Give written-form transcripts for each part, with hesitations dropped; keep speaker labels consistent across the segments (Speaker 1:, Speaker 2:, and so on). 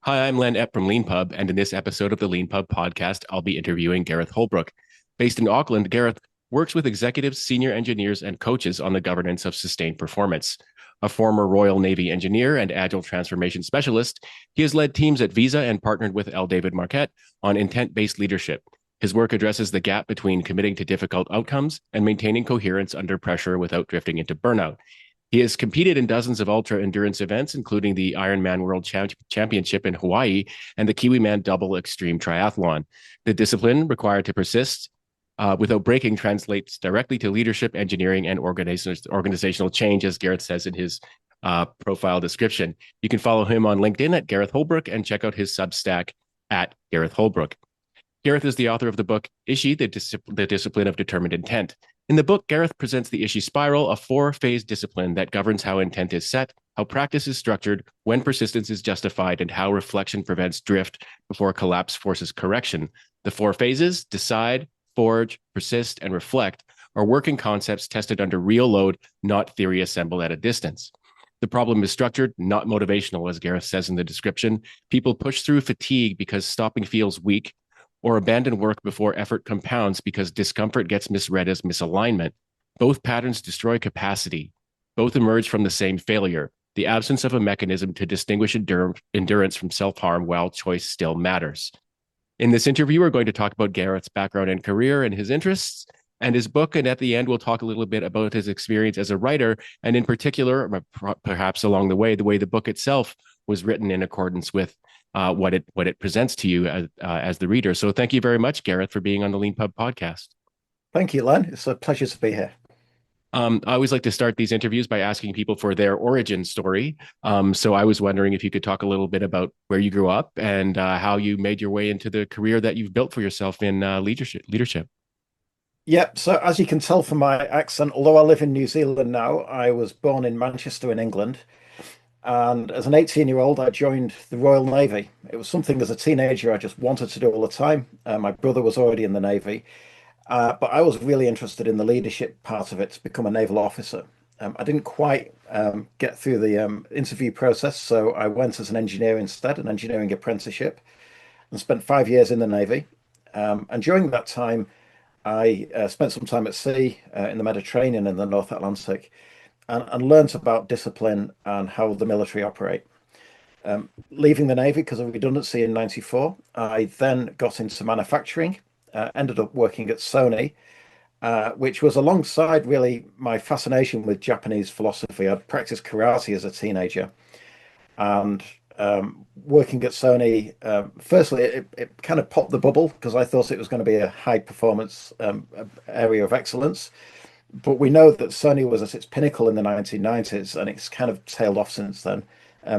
Speaker 1: Hi, I'm Len Epp from Leanpub, and in this episode of the Leanpub podcast, I'll be interviewing Gareth Holebrook. Based in Auckland, Gareth works with executives, senior engineers, and coaches on the governance of sustained performance. A former Royal Navy engineer and agile transformation specialist, he has led teams at Visa and partnered with L. David Marquette on intent-based leadership. His work addresses the gap between committing to difficult outcomes and maintaining coherence under pressure without drifting into burnout. He has competed in dozens of ultra endurance events, including the Ironman World Championship in Hawaii and the Kiwiman Double Extreme Triathlon. The discipline required to persist without breaking translates directly to leadership, engineering, and organizational change, as Gareth says in his profile description. You can follow him on LinkedIn at Gareth Holebrook and check out his Substack at Gareth Holebrook. Gareth is the author of the book Ishi, the Discipline of Determined Intent. In the book, Gareth presents the Ishi Spiral, a four-phase discipline that governs how intent is set, how practice is structured, when persistence is justified, and how reflection prevents drift before collapse forces correction. The four phases, decide, forge, persist, and reflect, are working concepts tested under real load, not theory assembled at a distance. The problem is structured, not motivational, as Gareth says in the description. People push through fatigue because stopping feels weak, or abandon work before effort compounds because discomfort gets misread as misalignment. Both patterns destroy capacity. Both emerge from the same failure, the absence of a mechanism to distinguish endurance from self-harm while choice still matters. In this interview, we're going to talk about Gareth's background and career and his interests and his book. And at the end, we'll talk a little bit about his experience as a writer, and in particular, perhaps along the way the book itself was written in accordance with what it presents to you as the reader. So thank you very much, Gareth, for being on the Leanpub podcast.
Speaker 2: Thank you, Len. It's a pleasure to be here.
Speaker 1: I always like to start these interviews by asking people for their origin story. So I was wondering if you could talk a little bit about where you grew up and how you made your way into the career that you've built for yourself in leadership.
Speaker 2: Yep. So as you can tell from my accent, although I live in New Zealand now, I was born in Manchester in England. And as an 18-year-old, I joined the Royal Navy. It was something as a teenager I just wanted to do all the time. My brother was already in the Navy, but I was really interested in the leadership part of it to become a naval officer. I didn't quite get through the interview process, so I went as an engineer instead, an engineering apprenticeship, and spent 5 years in the Navy. And during that time, I spent some time at sea in the Mediterranean and the North Atlantic, and learnt about discipline and how the military operate. Leaving the Navy because of redundancy in '94, I then got into manufacturing, ended up working at Sony, which was alongside really my fascination with Japanese philosophy. I'd practiced karate as a teenager, and working at Sony, firstly, it kind of popped the bubble because I thought it was going to be a high performance area of excellence. But we know that Sony was at its pinnacle in the 1990s, and it's kind of tailed off since then.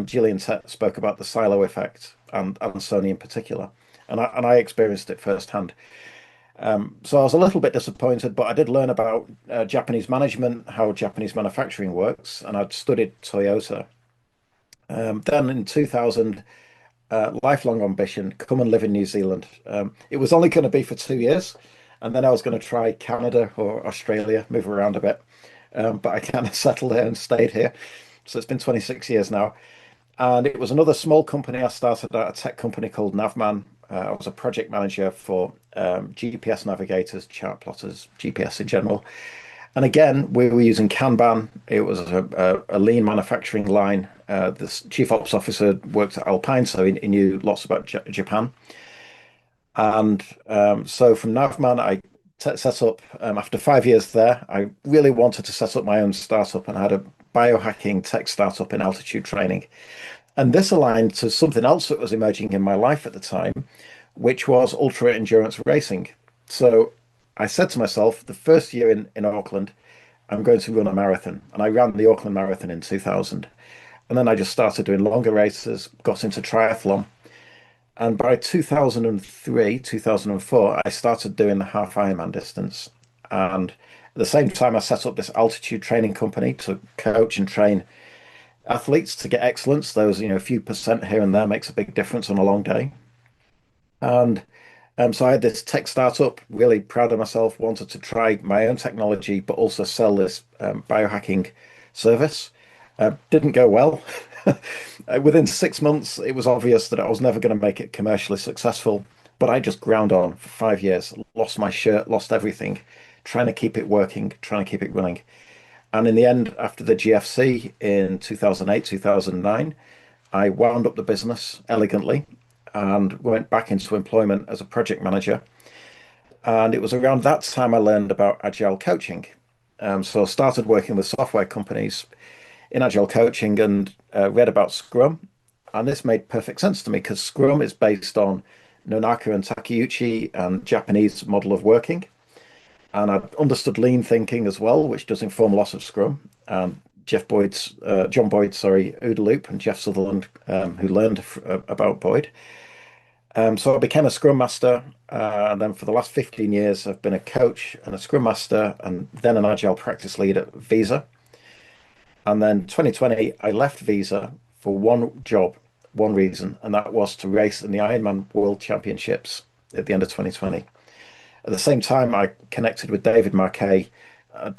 Speaker 2: Gillian spoke about the silo effect and Sony in particular, and I experienced it firsthand. So I was a little bit disappointed, but I did learn about Japanese management, how Japanese manufacturing works, and I'd studied Toyota. Then in 2000, lifelong ambition, come and live in New Zealand. It was only going to be for 2 years, and then I was going to try Canada or Australia, move around a bit. But I kind of settled here and stayed here. So it's been 26 years now. And it was another small company. I started at a tech company called Navman. I was a project manager for GPS navigators, chart plotters, GPS in general. And again, we were using Kanban. It was a lean manufacturing line. The chief ops officer worked at Alpine, so he knew lots about Japan. And so from Navman, I set up, after 5 years there, I really wanted to set up my own startup, and I had a biohacking tech startup in altitude training. And this aligned to something else that was emerging in my life at the time, which was ultra endurance racing. So I said to myself, the first year in Auckland, I'm going to run a marathon. And I ran the Auckland Marathon in 2000. And then I just started doing longer races, got into triathlon. And by 2003, 2004, I started doing the half Ironman distance. And at the same time, I set up this altitude training company to coach and train athletes to get excellence. Those, a few percent here and there makes a big difference on a long day. And so I had this tech startup, really proud of myself, wanted to try my own technology, but also sell this biohacking service. Didn't go well. Within 6 months, it was obvious that I was never going to make it commercially successful. But I just ground on for 5 years, lost my shirt, lost everything, trying to keep it working, trying to keep it running. And in the end, after the GFC in 2008, 2009, I wound up the business elegantly and went back into employment as a project manager. And it was around that time I learned about agile coaching. So I started working with software companies in agile coaching and read about Scrum. And this made perfect sense to me because Scrum is based on Nonaka and Takeuchi and Japanese model of working. And I understood lean thinking as well, which does inform lots of Scrum. And John Boyd, sorry, OODA Loop and Jeff Sutherland, who learned about Boyd. So I became a Scrum Master, and then for the last 15 years, I've been a coach and a Scrum Master, and then an Agile practice lead at Visa. And then 2020, I left Visa for one job, one reason, and that was to race in the Ironman World Championships at the end of 2020. At the same time, I connected with David Marquet.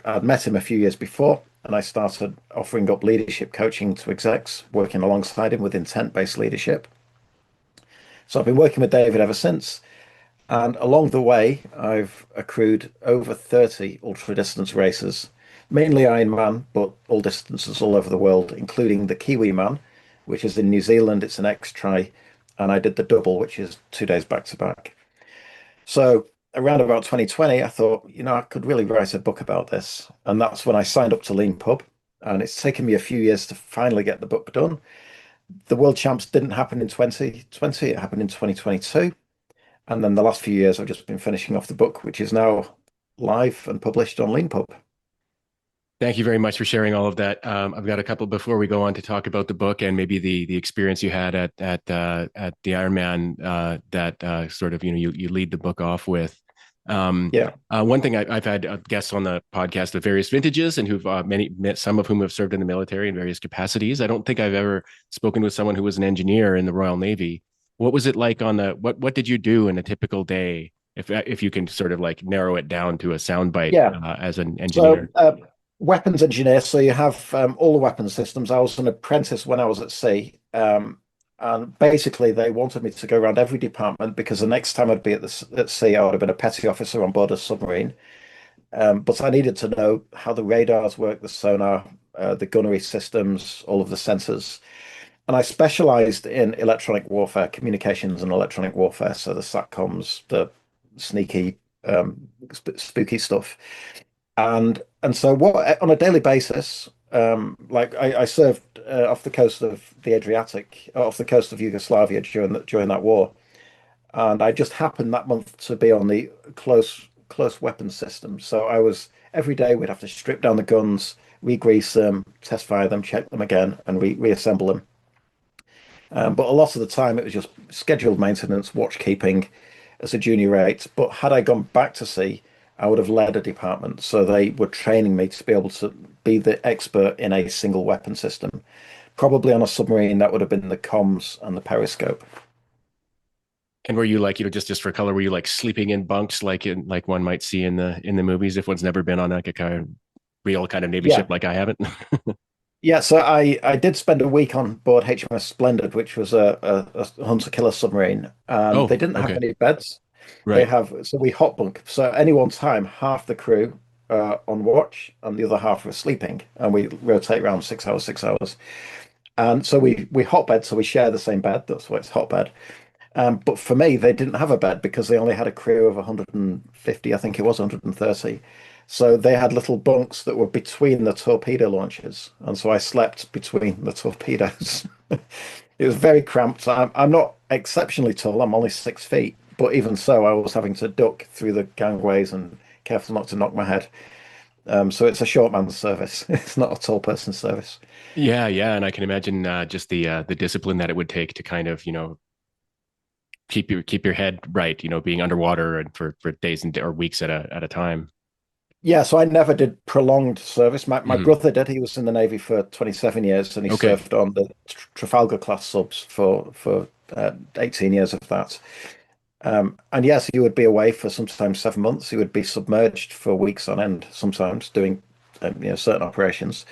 Speaker 2: I'd met him a few years before, and I started offering up leadership coaching to execs, working alongside him with intent-based leadership. So I've been working with David ever since. And along the way, I've accrued over 30 ultra distance races, mainly Ironman, but all distances all over the world, including the Kiwi Man, which is in New Zealand. It's an X-Tri. And I did the double, which is 2 days back to back. So around about 2020, I thought, I could really write a book about this. And that's when I signed up to Leanpub. And it's taken me a few years to finally get the book done. The World Champs didn't happen in 2020, it happened in 2022. And then the last few years, I've just been finishing off the book, which is now live and published on Leanpub.
Speaker 1: Thank you very much for sharing all of that. I've got a couple before we go on to talk about the book and maybe the experience you had at the Ironman that sort of you lead the book off with. One thing I've had guests on the podcast of various vintages and who've some of whom have served in the military in various capacities. I don't think I've ever spoken with someone who was an engineer in the Royal Navy. What was it like on what did you do in a typical day? If you can sort of like narrow it down to a soundbite as an engineer.
Speaker 2: So, weapons engineer. So you have all the weapons systems. I was an apprentice when I was at sea. And basically, they wanted me to go around every department because the next time I'd be at sea, I would have been a petty officer on board a submarine. But I needed to know how the radars work, the sonar, the gunnery systems, all of the sensors. And I specialized in electronic warfare, communications and electronic warfare. So the SATCOMs, the sneaky, spooky stuff. And so what on a daily basis, like I served off the coast of the Adriatic, off the coast of Yugoslavia during that war, and I just happened that month to be on the close weapons system. So I was every day we'd have to strip down the guns, re-grease them, test fire them, check them again, and reassemble them. But a lot of the time it was just scheduled maintenance, watch keeping as a junior rate. But had I gone back to sea, I would have led a department. So they were training me to be able to be the expert in a single weapon system. Probably on a submarine, that would have been the comms and the periscope.
Speaker 1: And were you like, just for color, were you like sleeping in bunks like one might see in the movies if one's never been on like a kind of real kind of Navy ship like I haven't?
Speaker 2: Yeah, so I did spend a week on board HMS Splendid, which was a hunter-killer submarine. They didn't have any beds.
Speaker 1: Right.
Speaker 2: So we hot bunk. So at any one time, half the crew on watch and the other half were sleeping, and we rotate around 6 hours, 6 hours. And so we hot bed, so we share the same bed. That's why it's hot bed. But for me, they didn't have a bed because they only had a crew of 150, I think it was 130. So they had little bunks that were between the torpedo launchers. And so I slept between the torpedoes. It was very cramped. I'm not exceptionally tall. I'm only 6 feet. But even so, I was having to duck through the gangways and careful not to knock my head. So it's a short man's service. It's not a tall person's service.
Speaker 1: Yeah, and I can imagine just the discipline that it would take to kind of keep your head right, being underwater and for days or weeks at a time.
Speaker 2: Yeah, so I never did prolonged service. My brother did. He was in the Navy for 27 years, and he served on the Trafalgar class subs for 18 years of that. And yes, he would be away for sometimes 7 months. He would be submerged for weeks on end, sometimes doing certain operations.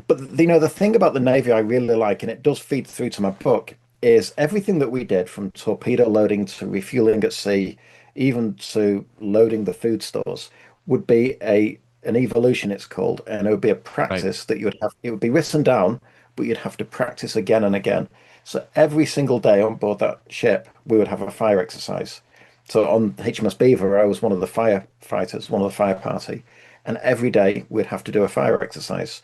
Speaker 2: But the thing about the Navy I really like, and it does feed through to my book, is everything that we did from torpedo loading to refueling at sea, even to loading the food stores, would be an evolution, it's called, and it would be a
Speaker 1: Right.
Speaker 2: practice that you would have. It would be written down, but you'd have to practice again and again. So every single day on board that ship, we would have a fire exercise. So on HMS Beaver, I was one of the firefighters, one of the fire party, and every day we'd have to do a fire exercise.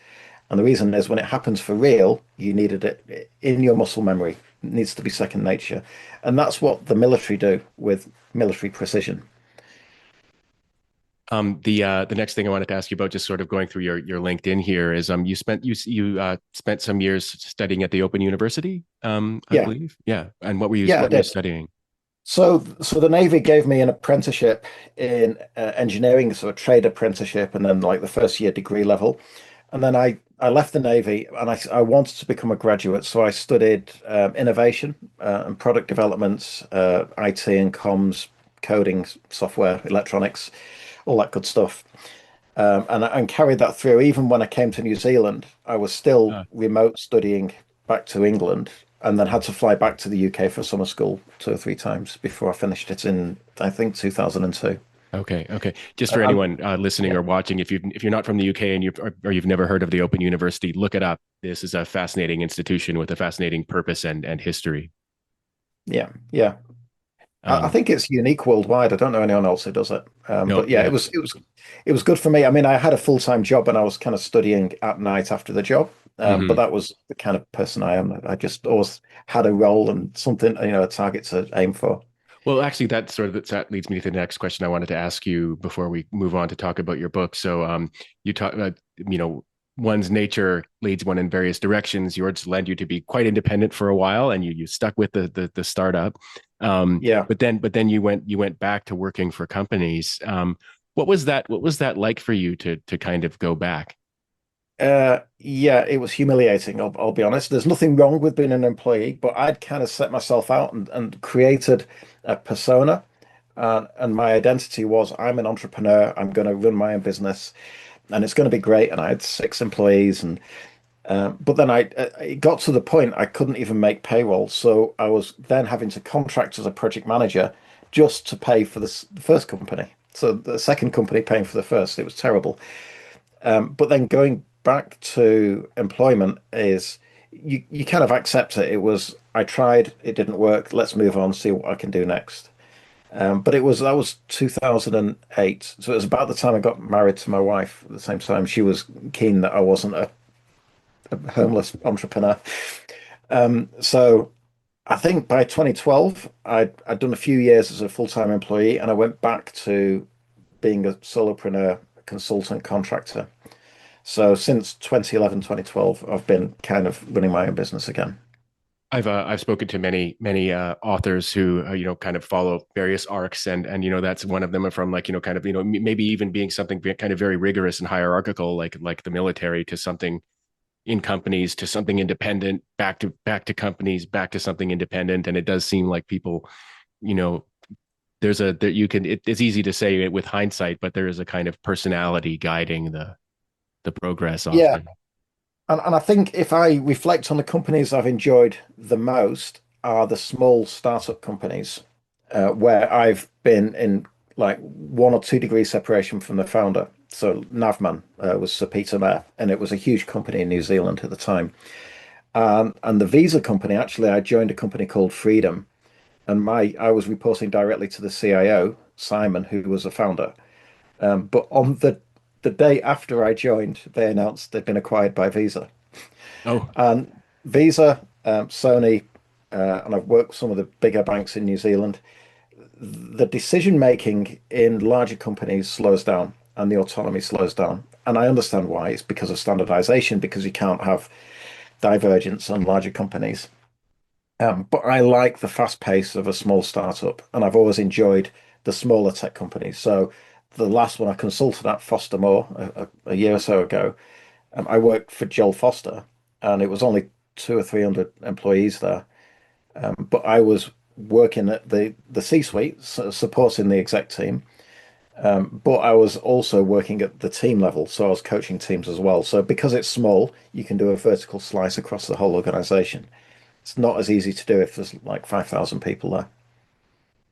Speaker 2: And the reason is when it happens for real, you needed it in your muscle memory. It needs to be second nature. And that's what the military do with military precision.
Speaker 1: The next thing I wanted to ask you about, just sort of going through your LinkedIn here, is you spent some years studying at the Open University, I
Speaker 2: Yeah,
Speaker 1: believe. Yeah. And what were you
Speaker 2: yeah, I did.
Speaker 1: studying?
Speaker 2: So the Navy gave me an apprenticeship in engineering, so a trade apprenticeship, and then like the first year degree level. And then I left the Navy and I wanted to become a graduate. So I studied innovation and product development, IT and comms, coding, software, electronics, all that good stuff. And carried that through. Even when I came to New Zealand, I was still
Speaker 1: Uh,
Speaker 2: remote studying back to England and then had to fly back to the UK for summer school 2 or 3 times before I finished it in, I think, 2002.
Speaker 1: okay. Okay. Just for
Speaker 2: And
Speaker 1: anyone listening
Speaker 2: yeah,
Speaker 1: or watching, if you're not from the UK and you've never heard of the Open University, look it up. This is a fascinating institution with a fascinating purpose and history.
Speaker 2: yeah, yeah. I
Speaker 1: Um,
Speaker 2: think it's unique worldwide. I don't know anyone else who does it.
Speaker 1: no,
Speaker 2: But yeah,
Speaker 1: yeah.
Speaker 2: it was good for me. I mean, I had a full-time job and I was kind of studying at night after the job. But
Speaker 1: Mhm.
Speaker 2: that was the kind of person I am. I just always had a role and something, a target to aim for.
Speaker 1: Well, actually, that leads me to the next question I wanted to ask you before we move on to talk about your book. So, you talk about, one's nature leads one in various directions. Yours led you to be quite independent for a while, and you stuck with the startup.
Speaker 2: Yeah.
Speaker 1: But then you went back to working for companies. What was that like for you to kind of go back?
Speaker 2: Yeah, it was humiliating. I'll be honest. There's nothing wrong with being an employee, but I'd kind of set myself out and created a persona. And my identity was I'm an entrepreneur. I'm going to run my own business and it's going to be great. And I had 6 employees. But then it got to the point I couldn't even make payroll. So I was then having to contract as a project manager just to pay for the first company. So the second company paying for the first, it was terrible. But then going back to employment is you kind of accept it. It was I tried, it didn't work. Let's move on, see what I can do next. But that was 2008, so it was about the time I got married to my wife. At the same time, she was keen that I wasn't a homeless entrepreneur. So I think by 2012, I'd done a few years as a full-time employee, and I went back to being a solopreneur, consultant, contractor. So since 2011, 2012, I've been kind of running my own business again.
Speaker 1: I've spoken to many authors who kind of follow various arcs, and that's one of them from, like, kind of, maybe even being something kind of very rigorous and hierarchical, like the military, to something in companies, to something independent, back to companies, back to something independent. And it does seem like people, you know there's a that you can it's easy to say it with hindsight, but there is a kind of personality guiding the progress
Speaker 2: Yeah,
Speaker 1: often.
Speaker 2: and I think if I reflect on the companies I've enjoyed the most are the small startup companies where I've been in like 1 or 2 degrees separation from the founder. So Navman was Sir Peter Mayer, and it was a huge company in New Zealand at the time. And the visa company, actually, I joined a company called Freedom, and my I was reporting directly to the CIO, Simon, who was a founder. But on the day after I joined, they announced they'd been acquired by Visa.
Speaker 1: Oh,
Speaker 2: And Visa, Sony, and I've worked with some of the bigger banks in New Zealand. The decision making in larger companies slows down and the autonomy slows down. And I understand why. It's because of standardization, because you can't have divergence on larger companies. But I like the fast pace of a small startup, and I've always enjoyed the smaller tech companies. So the last one I consulted at Foster Moore a year or so ago, I worked for Joel Foster, and it was only 200 or 300 employees there. But I was working at the C-suite, supporting the exec team, But I was also working at the team level, so I was coaching teams as well. So because it's small, you can do a vertical slice across the whole organization. It's not as easy to do if there's like 5,000 people there.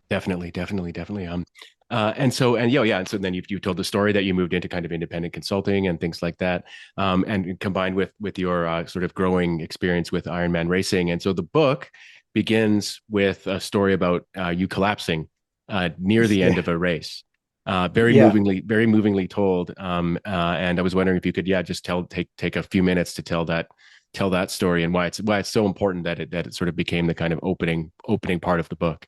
Speaker 1: Definitely, definitely, definitely. And and so then you told the story that you moved into kind of independent consulting and things like that, and combined with your sort of growing experience with Ironman racing. And so the book begins with a story about you collapsing near the end
Speaker 2: Yeah,
Speaker 1: of a race.
Speaker 2: yeah,
Speaker 1: Very movingly told. And I was wondering if you could, yeah, just take a few minutes to tell that story and why it's so important that it sort of became the kind of opening part of the book.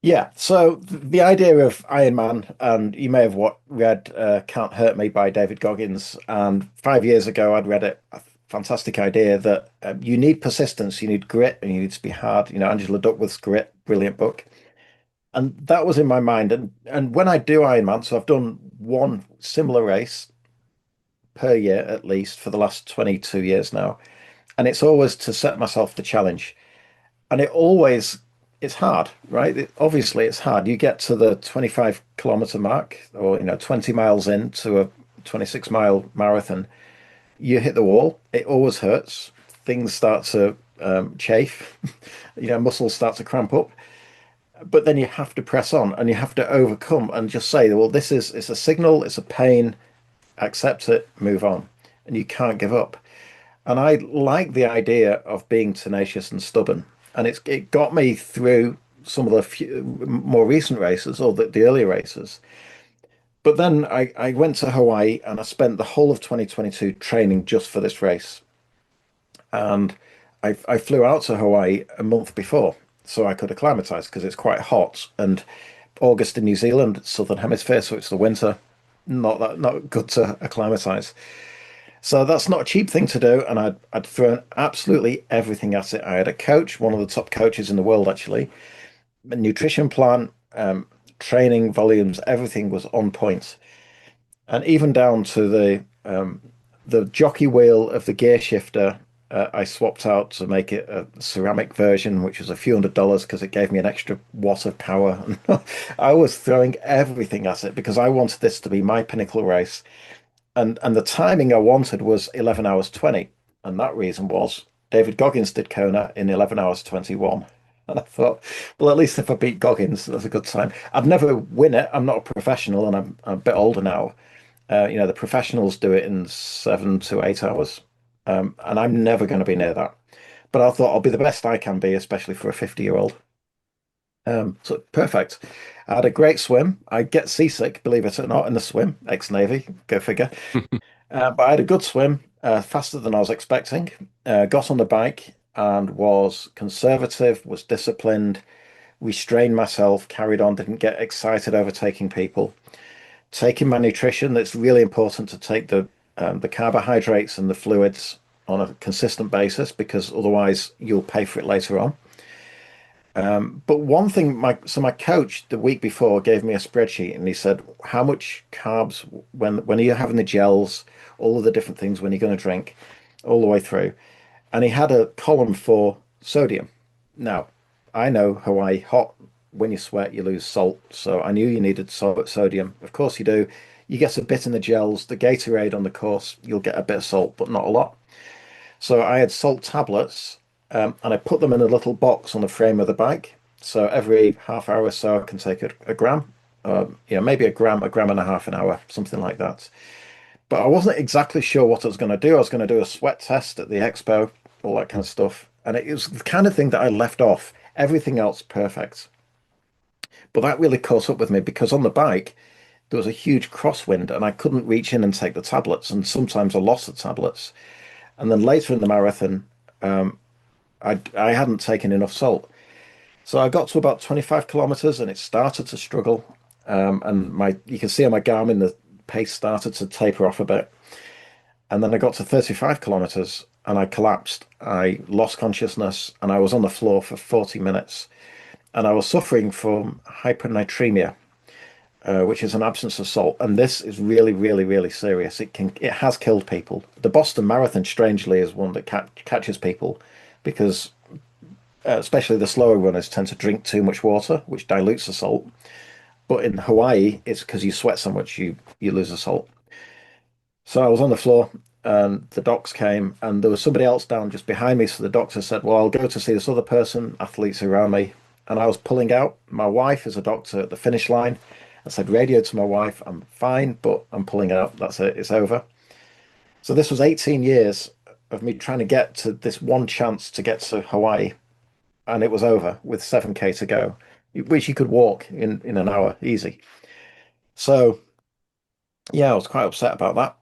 Speaker 2: yeah. So the idea of Iron Man, and you may have read "Can't Hurt Me" by David Goggins, and 5 years ago I'd read it. A fantastic idea that you need persistence, you need grit, and you need to be hard. You know, Angela Duckworth's Grit, brilliant book. And that was in my mind. And when I do Ironman, so I've done one similar race per year at least for the last 22 years now. And it's always to set myself the challenge. And it's hard, right? Obviously it's hard. You get to the 25-kilometer mark or 20 miles into a 26-mile marathon, you hit the wall. It always hurts. Things start to chafe, muscles start to cramp up. But then you have to press on and you have to overcome and just say, well, it's a signal, it's a pain, accept it, move on. And you can't give up. And I like the idea of being tenacious and stubborn. And it got me through some of the more recent races or the earlier races. But then I went to Hawaii and I spent the whole of 2022 training just for this race. And I flew out to Hawaii a month before so I could acclimatize because it's quite hot and August in New Zealand, Southern Hemisphere, so it's the winter. Not good to acclimatize. So that's not a cheap thing to do, and I'd thrown absolutely everything at it. I had a coach, one of the top coaches in the world, actually, a nutrition plan, training volumes, everything was on point, and even down to the jockey wheel of the gear shifter. I swapped out to make it a ceramic version, which was a few $100s because it gave me an extra watt of power. I was throwing everything at it because I wanted this to be my pinnacle race. And the timing I wanted was 11 hours 20. And that reason was David Goggins did Kona in 11 hours 21. And I thought, well, at least if I beat Goggins, that's a good time. I'd never win it. I'm not a professional and I'm a bit older now. The professionals do it in 7 to 8 hours. And I'm never going to be near that. But I thought I'll be the best I can be, especially for a 50-year-old. So perfect. I had a great swim. I get seasick, believe it or not, in the swim, ex-Navy, go figure. But I had a good swim, faster than I was expecting. Got on the bike and was conservative, was disciplined, restrained myself, carried on, didn't get excited overtaking people. Taking my nutrition, that's really important to take the carbohydrates and the fluids on a consistent basis because otherwise you'll pay for it later on. But one thing, my coach the week before gave me a spreadsheet and he said, how much carbs when are you having the gels, all of the different things when you're going to drink, all the way through. And he had a column for sodium. Now, I know Hawaii hot. When you sweat, you lose salt. So I knew you needed sodium. Of course you do. You get a bit in the gels, the Gatorade on the course, you'll get a bit of salt, but not a lot. So I had salt tablets, and I put them in a little box on the frame of the bike. So every half hour or so, I can take a gram, maybe a gram and a half an hour, something like that. But I wasn't exactly sure what I was going to do. I was going to do a sweat test at the expo, all that kind of stuff. And it was the kind of thing that I left off. Everything else perfect. But that really caught up with me because on the bike, there was a huge crosswind and I couldn't reach in and take the tablets. And sometimes I lost the tablets. And then later in the marathon, um, I hadn't taken enough salt. So I got to about 25 kilometers and it started to struggle. And you can see on my Garmin the pace started to taper off a bit. And then I got to 35 kilometers and I collapsed. I lost consciousness and I was on the floor for 40 minutes. And I was suffering from hypernatremia, which is an absence of salt. And this is really, really, really serious. It has killed people. The Boston Marathon, strangely, is one that catches people because especially the slower runners tend to drink too much water, which dilutes the salt. But in Hawaii, it's because you sweat so much you lose the salt. So I was on the floor and the docs came and there was somebody else down just behind me. So the doctor said, well, I'll go to see this other person, athletes around me. And I was pulling out. My wife is a doctor at the finish line. I said, radio to my wife, I'm fine, but I'm pulling out. That's it. It's over. So this was 18 years of me trying to get to this one chance to get to Hawaii. And it was over with 7K to go, which you could walk in an hour easy. So yeah, I was quite upset about that.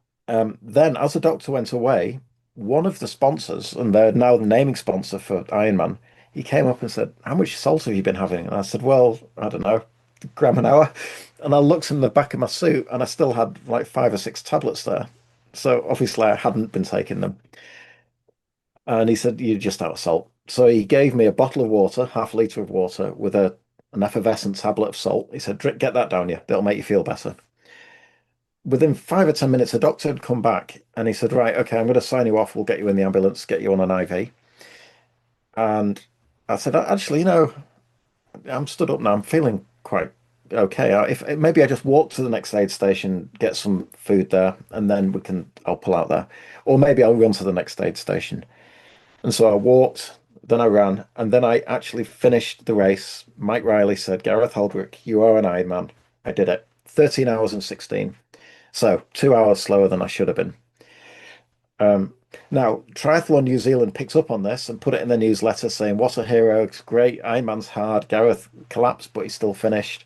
Speaker 2: Then, as the doctor went away, one of the sponsors, and they're now the naming sponsor for Ironman, he came up and said, how much salt have you been having? And I said, well, I don't know, gram an hour. And I looked in the back of my suit and I still had like 5 or 6 tablets there. So obviously I hadn't been taking them. And he said, you're just out of salt. So he gave me a bottle of water, half a litre of water, with an effervescent tablet of salt. He said, get that down you. That'll make you feel better. Within 5 or 10 minutes, a doctor had come back and he said, right, okay, I'm going to sign you off. We'll get you in the ambulance, get you on an IV. And I said, actually, I'm stood up now. I'm feeling quite okay. If maybe I just walk to the next aid station, get some food there, and then I'll pull out there. Or maybe I'll run to the next aid station. And so I walked, then I ran, and then I actually finished the race. Mike Riley said, Gareth Holebrook, you are an Ironman. I did it. 13 hours and 16. So 2 hours slower than I should have been. Now, Triathlon New Zealand picked up on this and put it in the newsletter saying, what a hero. It's great. Ironman's hard. Gareth collapsed, but he still finished.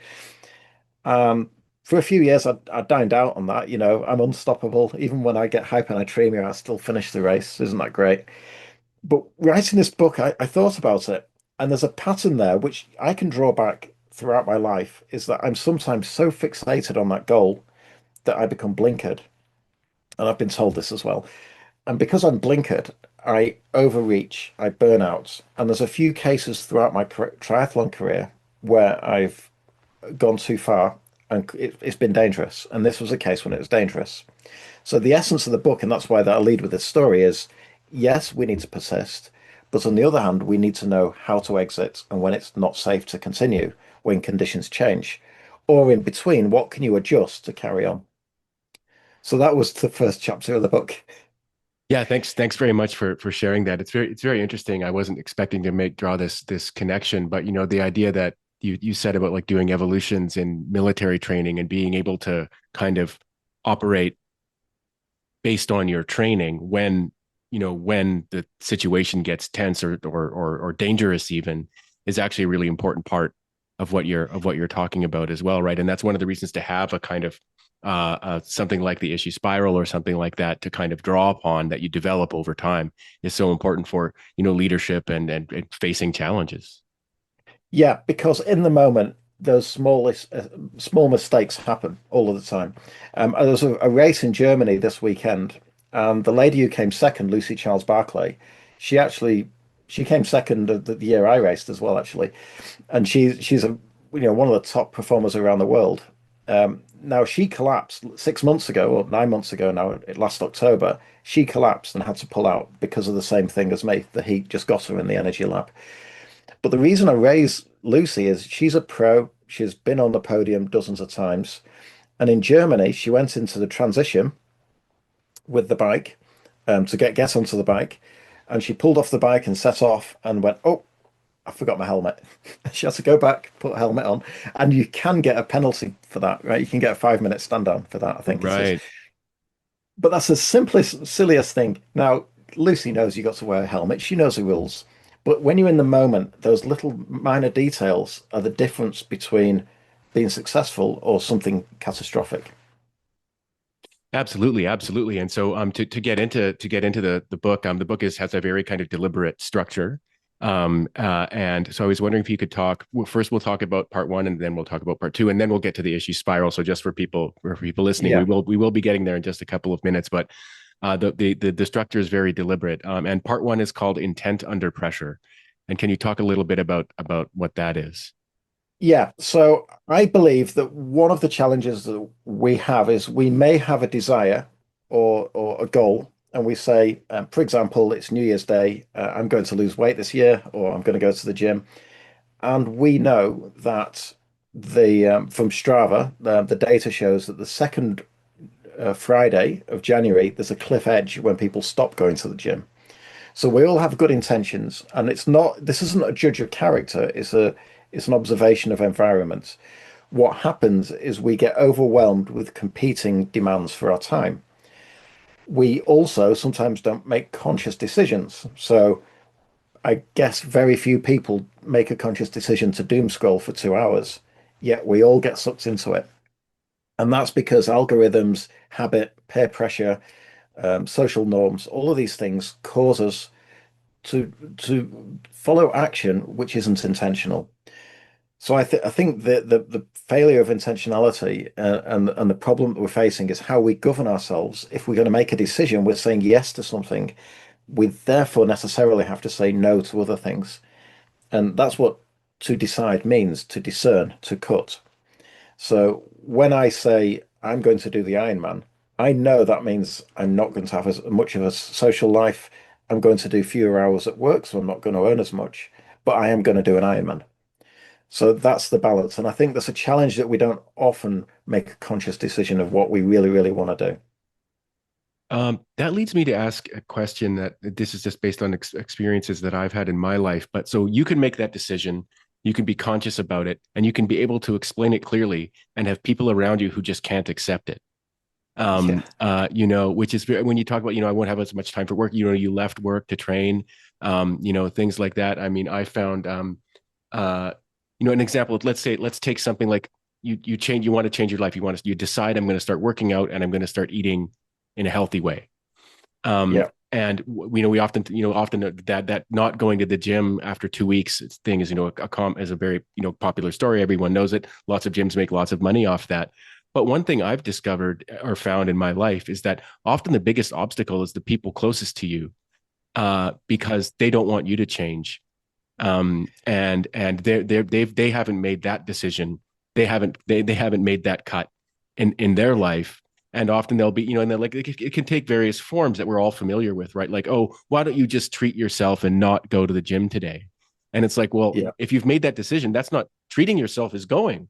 Speaker 2: For a few years, I dined out on that. I'm unstoppable. Even when I get hyponatremia, I still finish the race. Isn't that great? But writing this book, I thought about it. And there's a pattern there, which I can draw back throughout my life, is that I'm sometimes so fixated on that goal that I become blinkered. And I've been told this as well. And because I'm blinkered, I overreach, I burn out. And there's a few cases throughout my triathlon career where I've gone too far and it's been dangerous. And this was a case when it was dangerous. So the essence of the book, and that's why that I lead with this story, is yes, we need to persist. But on the other hand, we need to know how to exit and when it's not safe to continue, when conditions change. Or in between, what can you adjust to carry on? So that was the first chapter of the book.
Speaker 1: Yeah, thanks very much for sharing that. It's very interesting. I wasn't expecting to draw this connection, but the idea that you said about like doing evolutions in military training and being able to kind of operate based on your training when the situation gets tense or dangerous even is actually a really important part of what you're talking about as well, right? And that's one of the reasons to have a kind of something like the issue spiral or something like that to kind of draw upon that you develop over time is so important for leadership and facing challenges.
Speaker 2: Yeah, because in the moment, those small mistakes happen all of the time. There was a race in Germany this weekend, and the lady who came second, Lucy Charles Barclay, she came second the year I raced as well, actually, and she's one of the top performers around the world. Now she collapsed 6 months ago or 9 months ago now, last October. She collapsed and had to pull out because of the same thing as me. The heat just got her in the energy lab. But the reason I raise Lucy is she's a pro. She's been on the podium dozens of times. And in Germany, she went into the transition with the bike to get onto the bike. And she pulled off the bike and set off and went, oh, I forgot my helmet. She had to go back, put a helmet on. And you can get a penalty for that, right? You can get a 5 minute stand down for that, I think it is.
Speaker 1: Right.
Speaker 2: But that's the simplest, silliest thing. Now, Lucy knows you got to wear a helmet. She knows the rules. But when you're in the moment, those little minor details are the difference between being successful or something catastrophic.
Speaker 1: Absolutely, absolutely. And so to get into the book, the book has a very kind of deliberate structure. And so I was wondering if you could talk, well, first we'll talk about part one and then we'll talk about part two, and then we'll get to the issue spiral. So just for people listening,
Speaker 2: Yeah.
Speaker 1: we will be getting there in just a couple of minutes, but the structure is very deliberate. And part one is called Intent Under Pressure. And can you talk a little bit about what that is?
Speaker 2: Yeah. So I believe that one of the challenges that we have is we may have a desire or a goal, and we say, for example, it's New Year's Day, I'm going to lose weight this year, or I'm going to go to the gym. And we know that the from Strava, the data shows that the second Friday of January, there's a cliff edge when people stop going to the gym. So we all have good intentions, and this isn't a judge of character, it's an observation of environments. What happens is we get overwhelmed with competing demands for our time. We also sometimes don't make conscious decisions. So I guess very few people make a conscious decision to doom scroll for 2 hours, yet we all get sucked into it. And that's because algorithms, habit, peer pressure, social norms, all of these things cause us to follow action which isn't intentional. So I think the failure of intentionality and the problem that we're facing is how we govern ourselves. If we're going to make a decision, we're saying yes to something, we therefore necessarily have to say no to other things. And that's what to decide means, to discern, to cut. So when I say I'm going to do the Ironman, I know that means I'm not going to have as much of a social life. I'm going to do fewer hours at work, so I'm not going to earn as much, but I am going to do an Ironman. So that's the balance. And I think that's a challenge that we don't often make a conscious decision of what we really, really want to do.
Speaker 1: That leads me to ask a question that this is just based on experiences that I've had in my life. But so you can make that decision, you can be conscious about it, and you can be able to explain it clearly and have people around you who just can't accept it.
Speaker 2: Yeah.
Speaker 1: Which is when you talk about, I won't have as much time for work, you left work to train, things like that. I mean, I found, an example, let's take something like you want to change your life. You decide I'm going to start working out and I'm going to start eating in a healthy way.
Speaker 2: Yeah.
Speaker 1: And we often, that not going to the gym after 2 weeks thing is, is a very, popular story. Everyone knows it. Lots of gyms make lots of money off that. But one thing I've discovered or found in my life is that often the biggest obstacle is the people closest to you, because they don't want you to change. And they haven't made that decision. They haven't made that cut in their life. And often they'll be, and then like it can take various forms that we're all familiar with, right? Like, oh, why don't you just treat yourself and not go to the gym today? And it's like, well,
Speaker 2: Yeah.
Speaker 1: if you've made that decision, that's not treating yourself is going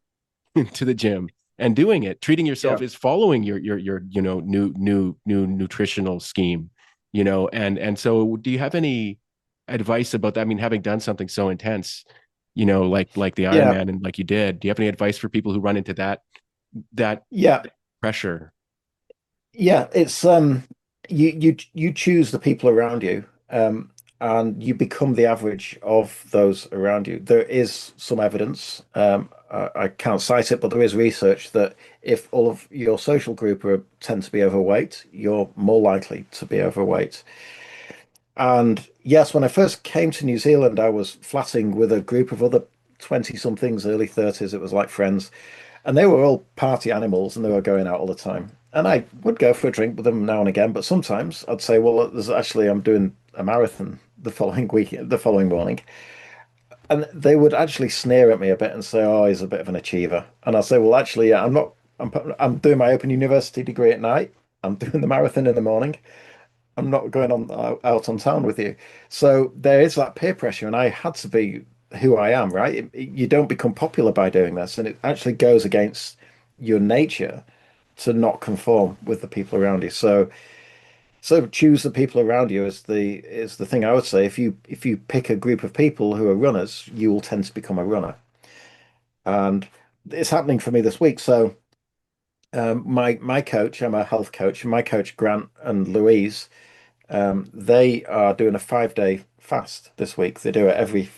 Speaker 1: to the gym and doing it. Treating yourself
Speaker 2: Yeah.
Speaker 1: is following your new nutritional scheme, and so do you have any advice about that? I mean, having done something so intense, like the
Speaker 2: Yeah.
Speaker 1: Ironman and like you did, do you have any advice for people who run into that
Speaker 2: Yeah.
Speaker 1: pressure?
Speaker 2: Yeah. It's you choose the people around you, and you become the average of those around you. There is some evidence, I can't cite it, but there is research that if all of your social group tend to be overweight, you're more likely to be overweight. And yes, when I first came to New Zealand, I was flatting with a group of other 20 somethings, early 30s. It was like friends. And they were all party animals and they were going out all the time. And I would go for a drink with them now and again, but sometimes I'd say, well, I'm doing a marathon the following week, the following morning. And they would actually sneer at me a bit and say, oh, he's a bit of an achiever. And I'll say, well, actually, yeah, I'm not, I'm doing my Open University degree at night. I'm doing the marathon in the morning. I'm not going on out on town with you. So there is that peer pressure, and I had to be who I am, right? You don't become popular by doing this, and it actually goes against your nature to not conform with the people around you. So choose the people around you is the thing I would say. If you pick a group of people who are runners, you will tend to become a runner. And it's happening for me this week. So my coach, I'm a health coach, and my coach Grant and Louise. They are doing a 5 day fast this week. They do it every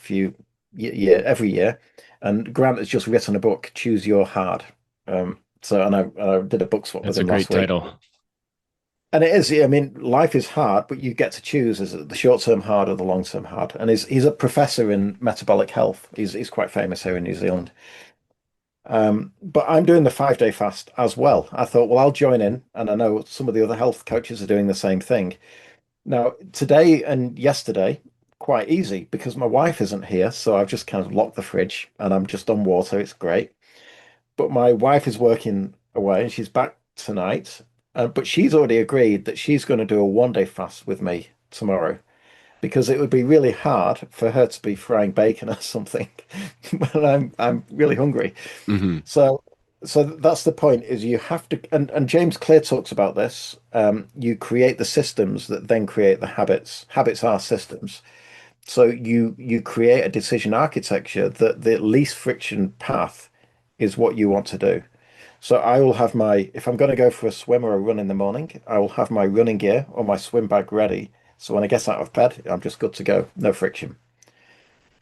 Speaker 2: year. And Grant has just written a book, Choose Your Hard. And I did a book swap with
Speaker 1: That's a
Speaker 2: him
Speaker 1: great
Speaker 2: last week.
Speaker 1: title.
Speaker 2: And it is, I mean, life is hard, but you get to choose, is it the short-term hard or the long-term hard? And he's a professor in metabolic health. He's quite famous here in New Zealand. But I'm doing the 5 day fast as well. I thought, well, I'll join in, and I know some of the other health coaches are doing the same thing. Now, today and yesterday, quite easy because my wife isn't here, so I've just kind of locked the fridge and I'm just on water. It's great. But my wife is working away and she's back tonight. But she's already agreed that she's going to do a 1 day fast with me tomorrow. because it would be really hard for her to be frying bacon or something when I'm really hungry.
Speaker 1: Hmm.
Speaker 2: So so that's the point is you have to and James Clear talks about this. You create the systems that then create the habits. Habits are systems. So you create a decision architecture that the least friction path is what you want to do. So I will have if I'm going to go for a swim or a run in the morning, I will have my running gear or my swim bag ready. So when I get out of bed, I'm just good to go, no friction.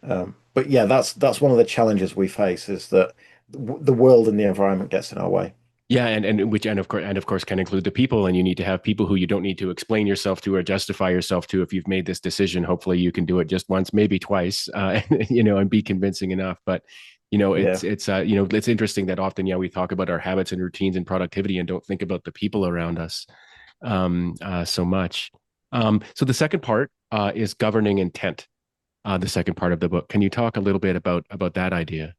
Speaker 2: But yeah, that's one of the challenges we face is that the world and the environment gets in our way.
Speaker 1: Yeah, and which and of course can include the people, and you need to have people who you don't need to explain yourself to or justify yourself to. If you've made this decision, hopefully you can do it just once, maybe twice, and be convincing enough. But
Speaker 2: Yeah.
Speaker 1: it's interesting that often, yeah, we talk about our habits and routines and productivity, and don't think about the people around us so much. So the second part is governing intent. The second part of the book. Can you talk a little bit about that idea?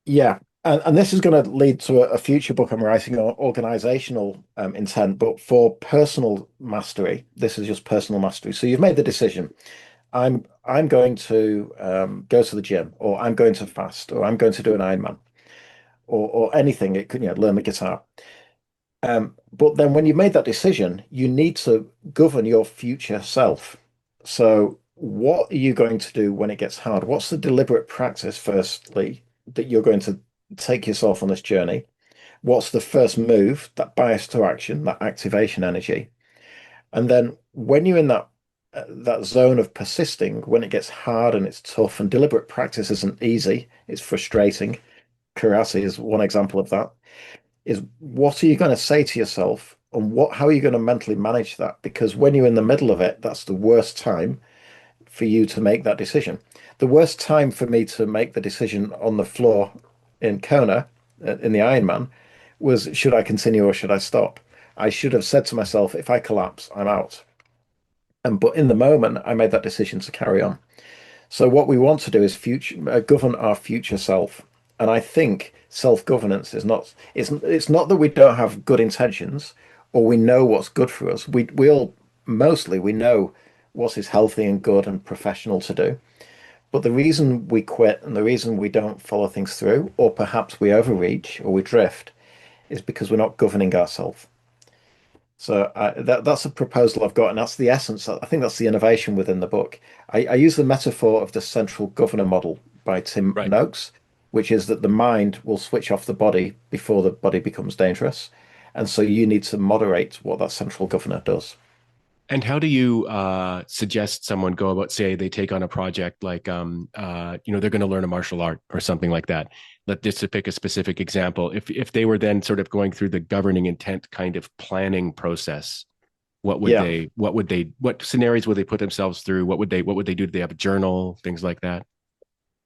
Speaker 2: Yeah. And this is going to lead to a future book I'm writing on organizational intent, but for personal mastery. This is just personal mastery. So you've made the decision. I'm going to go to the gym, or I'm going to fast, or I'm going to do an Ironman, or anything. It could, learn the guitar. But then when you made that decision, you need to govern your future self. So what are you going to do when it gets hard? What's the deliberate practice, firstly, that you're going to take yourself on this journey? What's the first move, that bias to action, that activation energy? And then when you're in that zone of persisting, when it gets hard and it's tough, and deliberate practice isn't easy, it's frustrating. Curiosity is one example of that. Is what are you going to say to yourself, and how are you going to mentally manage that? Because when you're in the middle of it, that's the worst time for you to make that decision. The worst time for me to make the decision on the floor in Kona, in the Ironman, was should I continue or should I stop? I should have said to myself, if I collapse, I'm out. But in the moment, I made that decision to carry on. So what we want to do is govern our future self. And I think self-governance is not it's not that we don't have good intentions or we know what's good for us. We all mostly we know what is healthy and good and professional to do. But the reason we quit and the reason we don't follow things through, or perhaps we overreach or we drift, is because we're not governing ourselves. So that's a proposal I've got, and that's the essence. I think that's the innovation within the book. I use the metaphor of the central governor model by Tim
Speaker 1: Right.
Speaker 2: Noakes, which is that the mind will switch off the body before the body becomes dangerous. And so you need to moderate what that central governor does.
Speaker 1: And how do you suggest someone go about, say, they take on a project like, they're going to learn a martial art or something like that? Just to pick a specific example, if they were then sort of going through the governing intent kind of planning process,
Speaker 2: Yeah.
Speaker 1: what scenarios would they put themselves through? What would they do? Do they have a journal, things like that?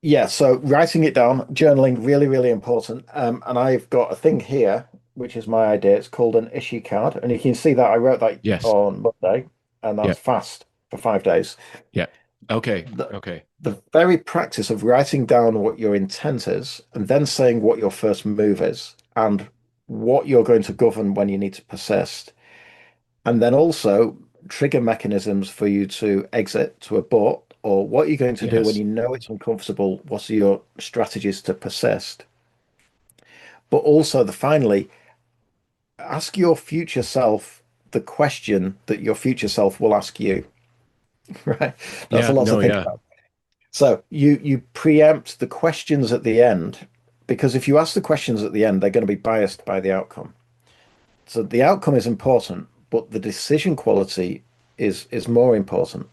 Speaker 2: Yeah. So writing it down, journaling, really, really important. And I've got a thing here, which is my idea. It's called an Ishi card. And you can see that I wrote that
Speaker 1: Yes.
Speaker 2: on Monday, and
Speaker 1: Yeah.
Speaker 2: that's fast for 5 days.
Speaker 1: Yeah. Okay.
Speaker 2: the,
Speaker 1: Okay.
Speaker 2: the very practice of writing down what your intent is and then saying what your first move is and what you're going to govern when you need to persist, and then also trigger mechanisms for you to exit, to abort, or what you're going to do when
Speaker 1: Yes.
Speaker 2: you know it's uncomfortable. What are your strategies to persist? But also, finally, ask your future self the question that your future self will ask you. Right? That's a
Speaker 1: Yeah.
Speaker 2: lot to
Speaker 1: No.
Speaker 2: think
Speaker 1: Yeah.
Speaker 2: about. So you preempt the questions at the end, because if you ask the questions at the end, they're going to be biased by the outcome. So the outcome is important, but the decision quality is more important.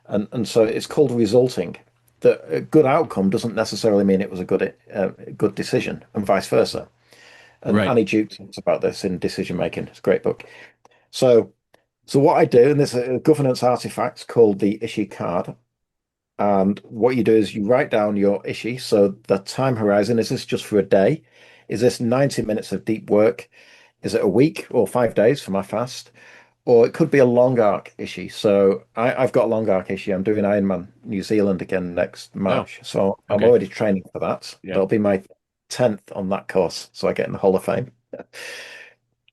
Speaker 2: And so it's called resulting. That a good outcome doesn't necessarily mean it was a good decision, and vice versa. And
Speaker 1: Right.
Speaker 2: Annie Duke talks about this in Decision Making. It's a great book. So so what I do, and there's a governance artifact called the Ishi card. And what you do is you write down your issue. So the time horizon, is this just for a day? Is this 90 minutes of deep work? Is it a week or 5 days for my fast? Or it could be a long arc issue. So I've got a long arc issue. I'm doing Ironman New Zealand again next
Speaker 1: Oh.
Speaker 2: March. So I'm
Speaker 1: Okay.
Speaker 2: already training for that.
Speaker 1: Yeah.
Speaker 2: That'll be my 10th on that course. So I get in the Hall of Fame.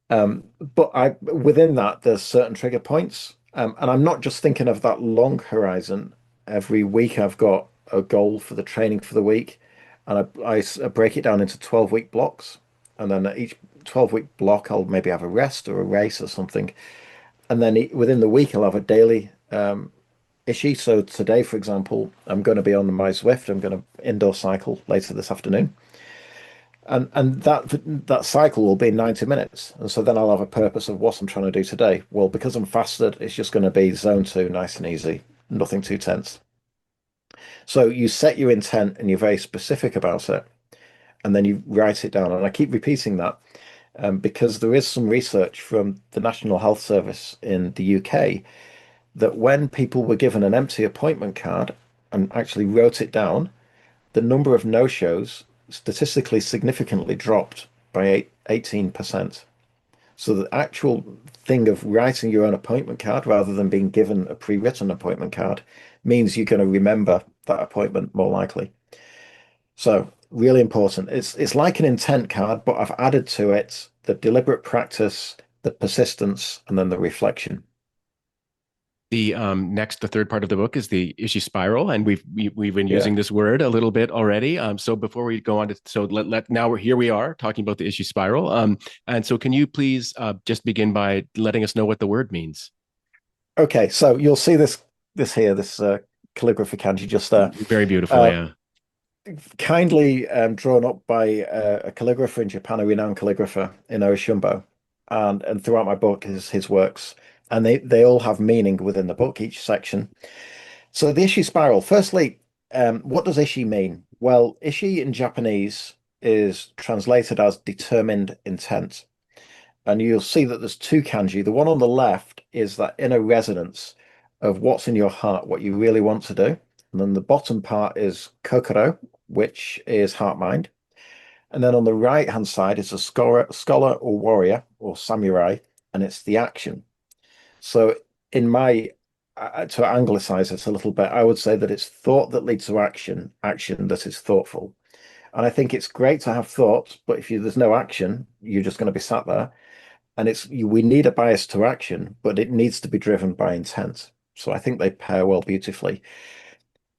Speaker 2: But within that, there's certain trigger points. And I'm not just thinking of that long horizon. Every week I've got a goal for the training for the week, and I break it down into 12-week blocks. And then at each 12-week block, I'll maybe have a rest or a race or something. And then within the week, I'll have a daily issue. So today, for example, I'm going to be on my Zwift. I'm going to indoor cycle later this afternoon. And that cycle will be 90 minutes. And so then I'll have a purpose of what I'm trying to do today. Well, because I'm fasted, it's just going to be zone two, nice and easy, nothing too tense. So you set your intent and you're very specific about it, and then you write it down. And I keep repeating that because there is some research from the National Health Service in the UK that when people were given an empty appointment card and actually wrote it down, the number of no-shows statistically significantly dropped by 18%. So the actual thing of writing your own appointment card rather than being given a pre-written appointment card means you're going to remember that appointment more likely. So really important. It's like an intent card, but I've added to it the deliberate practice, the persistence, and then the reflection.
Speaker 1: The third part of the book is the Ishi spiral, and we've been
Speaker 2: Yeah.
Speaker 1: using this word a little bit already. So before we go on to now we are talking about the Ishi spiral. And so can you please just begin by letting us know what the word means?
Speaker 2: Okay, so you'll see this here, this calligraphy kanji just there.
Speaker 1: Very beautiful,
Speaker 2: Uh,
Speaker 1: yeah.
Speaker 2: Kindly drawn up by a calligrapher in Japan, a renowned calligrapher in Oshumbo, and throughout my book is his works, and they all have meaning within the book, each section. So the Ishi spiral. Firstly, what does Ishi mean? Well, Ishi in Japanese is translated as determined intent, and you'll see that there's two kanji. The one on the left is that inner resonance of what's in your heart, what you really want to do. And then the bottom part is kokoro, which is heart mind. And then on the right hand side is a scholar or warrior or samurai, and it's the action. So in my to anglicize it a little bit, I would say that it's thought that leads to action, action that is thoughtful. And I think it's great to have thoughts, but if there's no action, you're just going to be sat there. And we need a bias to action, but it needs to be driven by intent. So I think they pair well beautifully.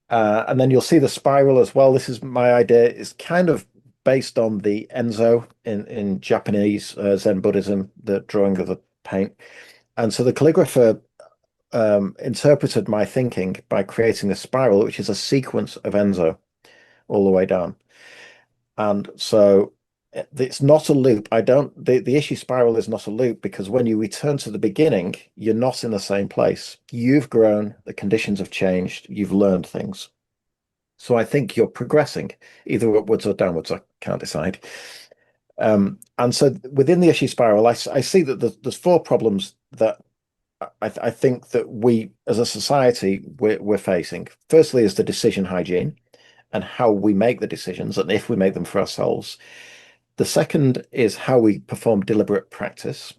Speaker 2: And then you'll see the spiral as well. This is my idea. It's kind of based on the Enzo in Japanese Zen Buddhism, the drawing of the paint. And so the calligrapher interpreted my thinking by creating a spiral, which is a sequence of Enzo all the way down. And so it's not a loop. The Ishi spiral is not a loop because when you return to the beginning, you're not in the same place. You've grown, the conditions have changed, you've learned things. So I think you're progressing either upwards or downwards. I can't decide. And so within the Ishi spiral, I see that there's four problems that I think that we as a society we're facing. Firstly is the decision hygiene and how we make the decisions and if we make them for ourselves. The second is how we perform deliberate practice.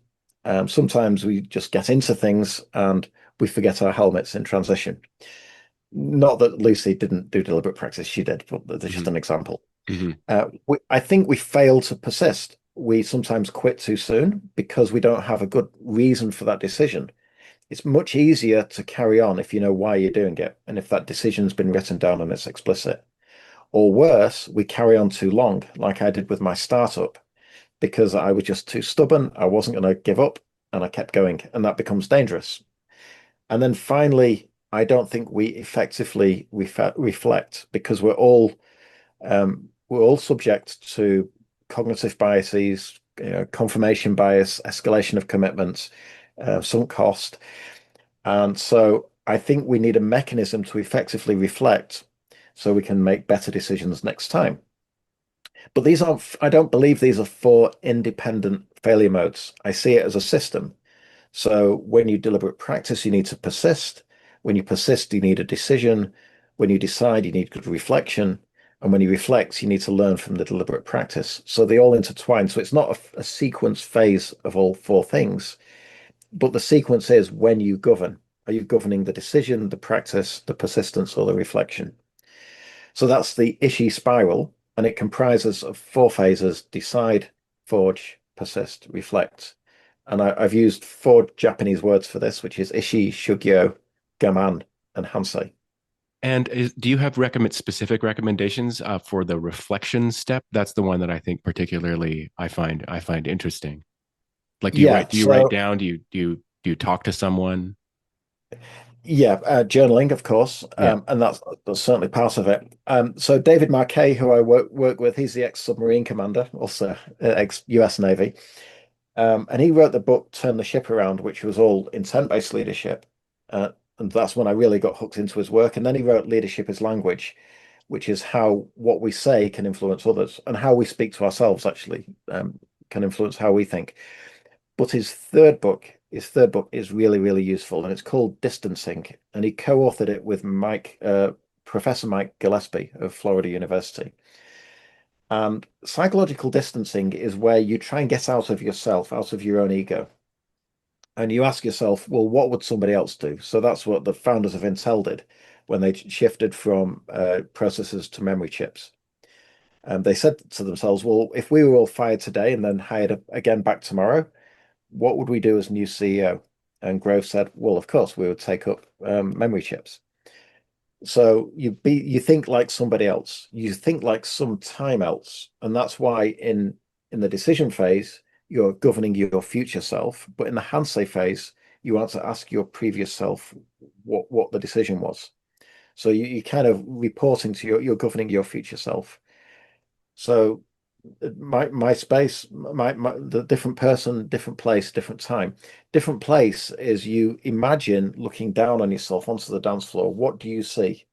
Speaker 2: Sometimes we just get into things and we forget our helmets in transition. Not that Lucy didn't do deliberate practice, she did, but that's just an example. I think we fail to persist. We sometimes quit too soon because we don't have a good reason for that decision. It's much easier to carry on if you know why you're doing it and if that decision's been written down and it's explicit. Or worse, we carry on too long, like I did with my startup, because I was just too stubborn. I wasn't going to give up and I kept going, and that becomes dangerous. And then finally, I don't think we effectively reflect because we're all subject to cognitive biases, confirmation bias, escalation of commitments, sunk cost. And so I think we need a mechanism to effectively reflect so we can make better decisions next time. But I don't believe these are four independent failure modes. I see it as a system. So when you deliberate practice, you need to persist. When you persist, you need a decision. When you decide, you need good reflection. And when you reflect, you need to learn from the deliberate practice. So they all intertwine. So it's not a sequence phase of all four things, but the sequence is when you govern. Are you governing the decision, the practice, the persistence, or the reflection? So that's the Ishi spiral, and it comprises of four phases: decide, forge, persist, reflect. And I've used four Japanese words for this, which is Ishi, Shugyo, Gaman, and Hansei.
Speaker 1: And do you have specific recommendations for the reflection step? That's the one that I think particularly I find interesting. Like,
Speaker 2: Yeah,
Speaker 1: do you write
Speaker 2: so
Speaker 1: down? Do you talk to someone?
Speaker 2: yeah, journaling, of course,
Speaker 1: Yeah.
Speaker 2: and that's certainly part of it. So David Marquet, who I work with, he's the ex-submarine commander, also ex-US Navy, and he wrote the book "Turn the Ship Around," which was all intent-based leadership, and that's when I really got hooked into his work. And then he wrote "Leadership is Language," which is how what we say can influence others, and how we speak to ourselves actually can influence how we think. But his third book is really, really useful, and it's called Distancing, and he co-authored it with Professor Mike Gillespie of Florida University. And psychological distancing is where you try and get out of yourself, out of your own ego, and you ask yourself, well, what would somebody else do? So that's what the founders of Intel did when they shifted from processors to memory chips. And they said to themselves, well, if we were all fired today and then hired again back tomorrow, what would we do as new CEO? And Grove said, well, of course, we would take up memory chips. So you think like somebody else, you think like some time else, and that's why in the decision phase you're governing your future self, but in the handshake phase you want to ask your previous self what the decision was. So you kind of reporting to you're governing your future self. So my space, my the different person, different place, different time. Different place is you imagine looking down on yourself onto the dance floor. What do you see?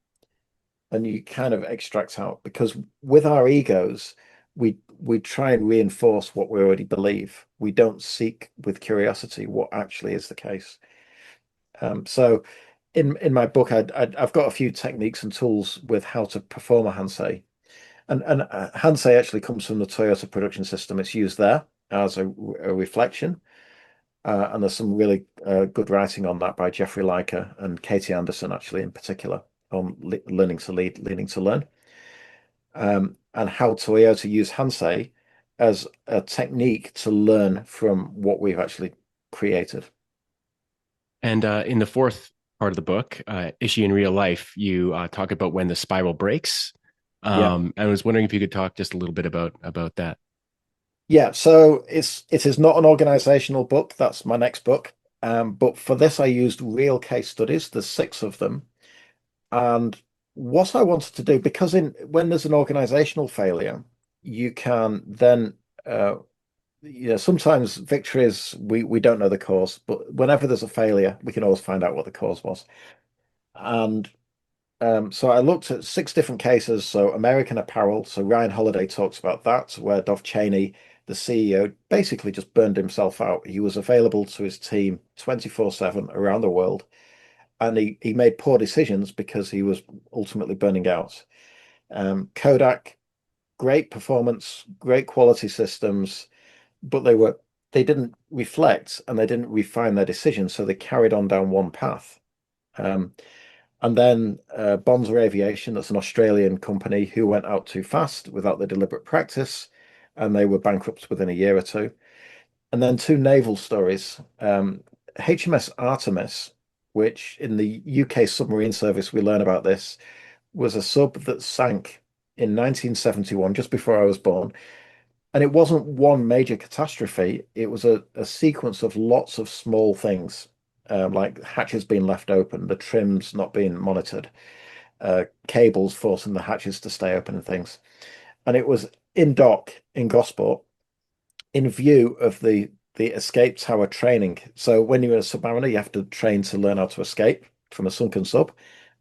Speaker 2: And you kind of extract out because with our egos, we try and reinforce what we already believe. We don't seek with curiosity what actually is the case. So in my book, I've got a few techniques and tools with how to perform a handshake. And Hansei actually comes from the Toyota production system. It's used there as a reflection. And there's some really good writing on that by Jeffrey Leiker and Katie Anderson, actually, in particular, on learning to lead, leading to learn, and how Toyota use Hansei as a technique to learn from what we've actually created.
Speaker 1: And in the fourth part of the book, Issue in Real Life, you talk about when the spiral breaks.
Speaker 2: Yeah.
Speaker 1: I was wondering if you could talk just a little bit about that.
Speaker 2: Yeah, so it is not an organizational book. That's my next book. But for this, I used real case studies. There's six of them. And what I wanted to do, because in when there's an organizational failure, you can then sometimes victories we don't know the cause, but whenever there's a failure, we can always find out what the cause was. And so I looked at six different cases. So American Apparel. So Ryan Holiday talks about that, where Dov Cheney, the CEO, basically just burned himself out. He was available to his team 24/7 around the world, and he made poor decisions because he was ultimately burning out. Kodak, great performance, great quality systems, but they didn't reflect and they didn't refine their decisions, so they carried on down one path. Um, and then Bonza Aviation, that's an Australian company who went out too fast without the deliberate practice, and they were bankrupt within a year or two. And then two naval stories. HMS Artemis, which in the UK submarine service, we learn about this, was a sub that sank in 1971, just before I was born. And it wasn't one major catastrophe, it was a sequence of lots of small things, like hatches being left open, the trims not being monitored, cables forcing the hatches to stay open and things. And it was in dock in Gosport in view of the escape tower training. So when you're a submariner, you have to train to learn how to escape from a sunken sub.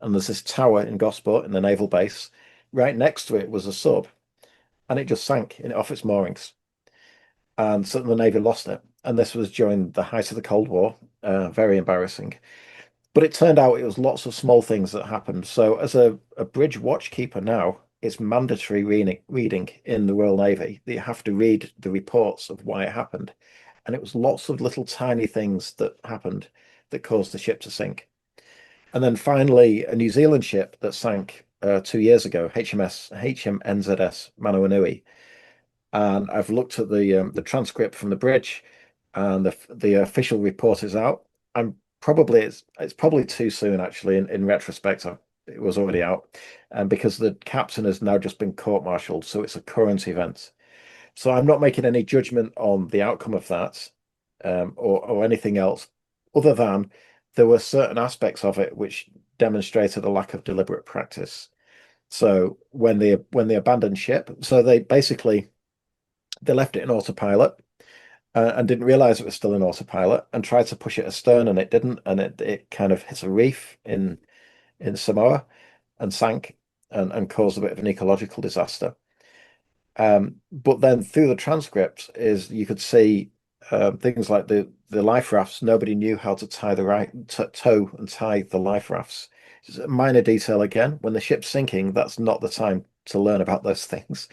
Speaker 2: And there's this tower in Gosport in the naval base. Right next to it was a sub, and it just sank in off its moorings. And so the Navy lost it. And this was during the height of the Cold War. Very embarrassing. But it turned out it was lots of small things that happened. So as a bridge watchkeeper now, it's mandatory reading in the Royal Navy that you have to read the reports of why it happened. And it was lots of little tiny things that happened that caused the ship to sink. And then finally, a New Zealand ship that sank 2 years ago, HMNZS Manawanui. And I've looked at the transcript from the bridge, and the official report is out. I'm probably it's probably too soon actually. In retrospect, it was already out, and because the captain has now just been court-martialed, so it's a current event. So I'm not making any judgment on the outcome of that, or anything else, other than there were certain aspects of it which demonstrated a lack of deliberate practice. So when they abandoned ship, so they basically they left it in autopilot, and didn't realize it was still in autopilot, and tried to push it astern, and it didn't, and it kind of hit a reef in Samoa and sank, and caused a bit of an ecological disaster. But then through the transcripts is you could see things like the life rafts. Nobody knew how to tie the right tow and tie the life rafts. It's a minor detail again. When the ship's sinking, that's not the time to learn about those things.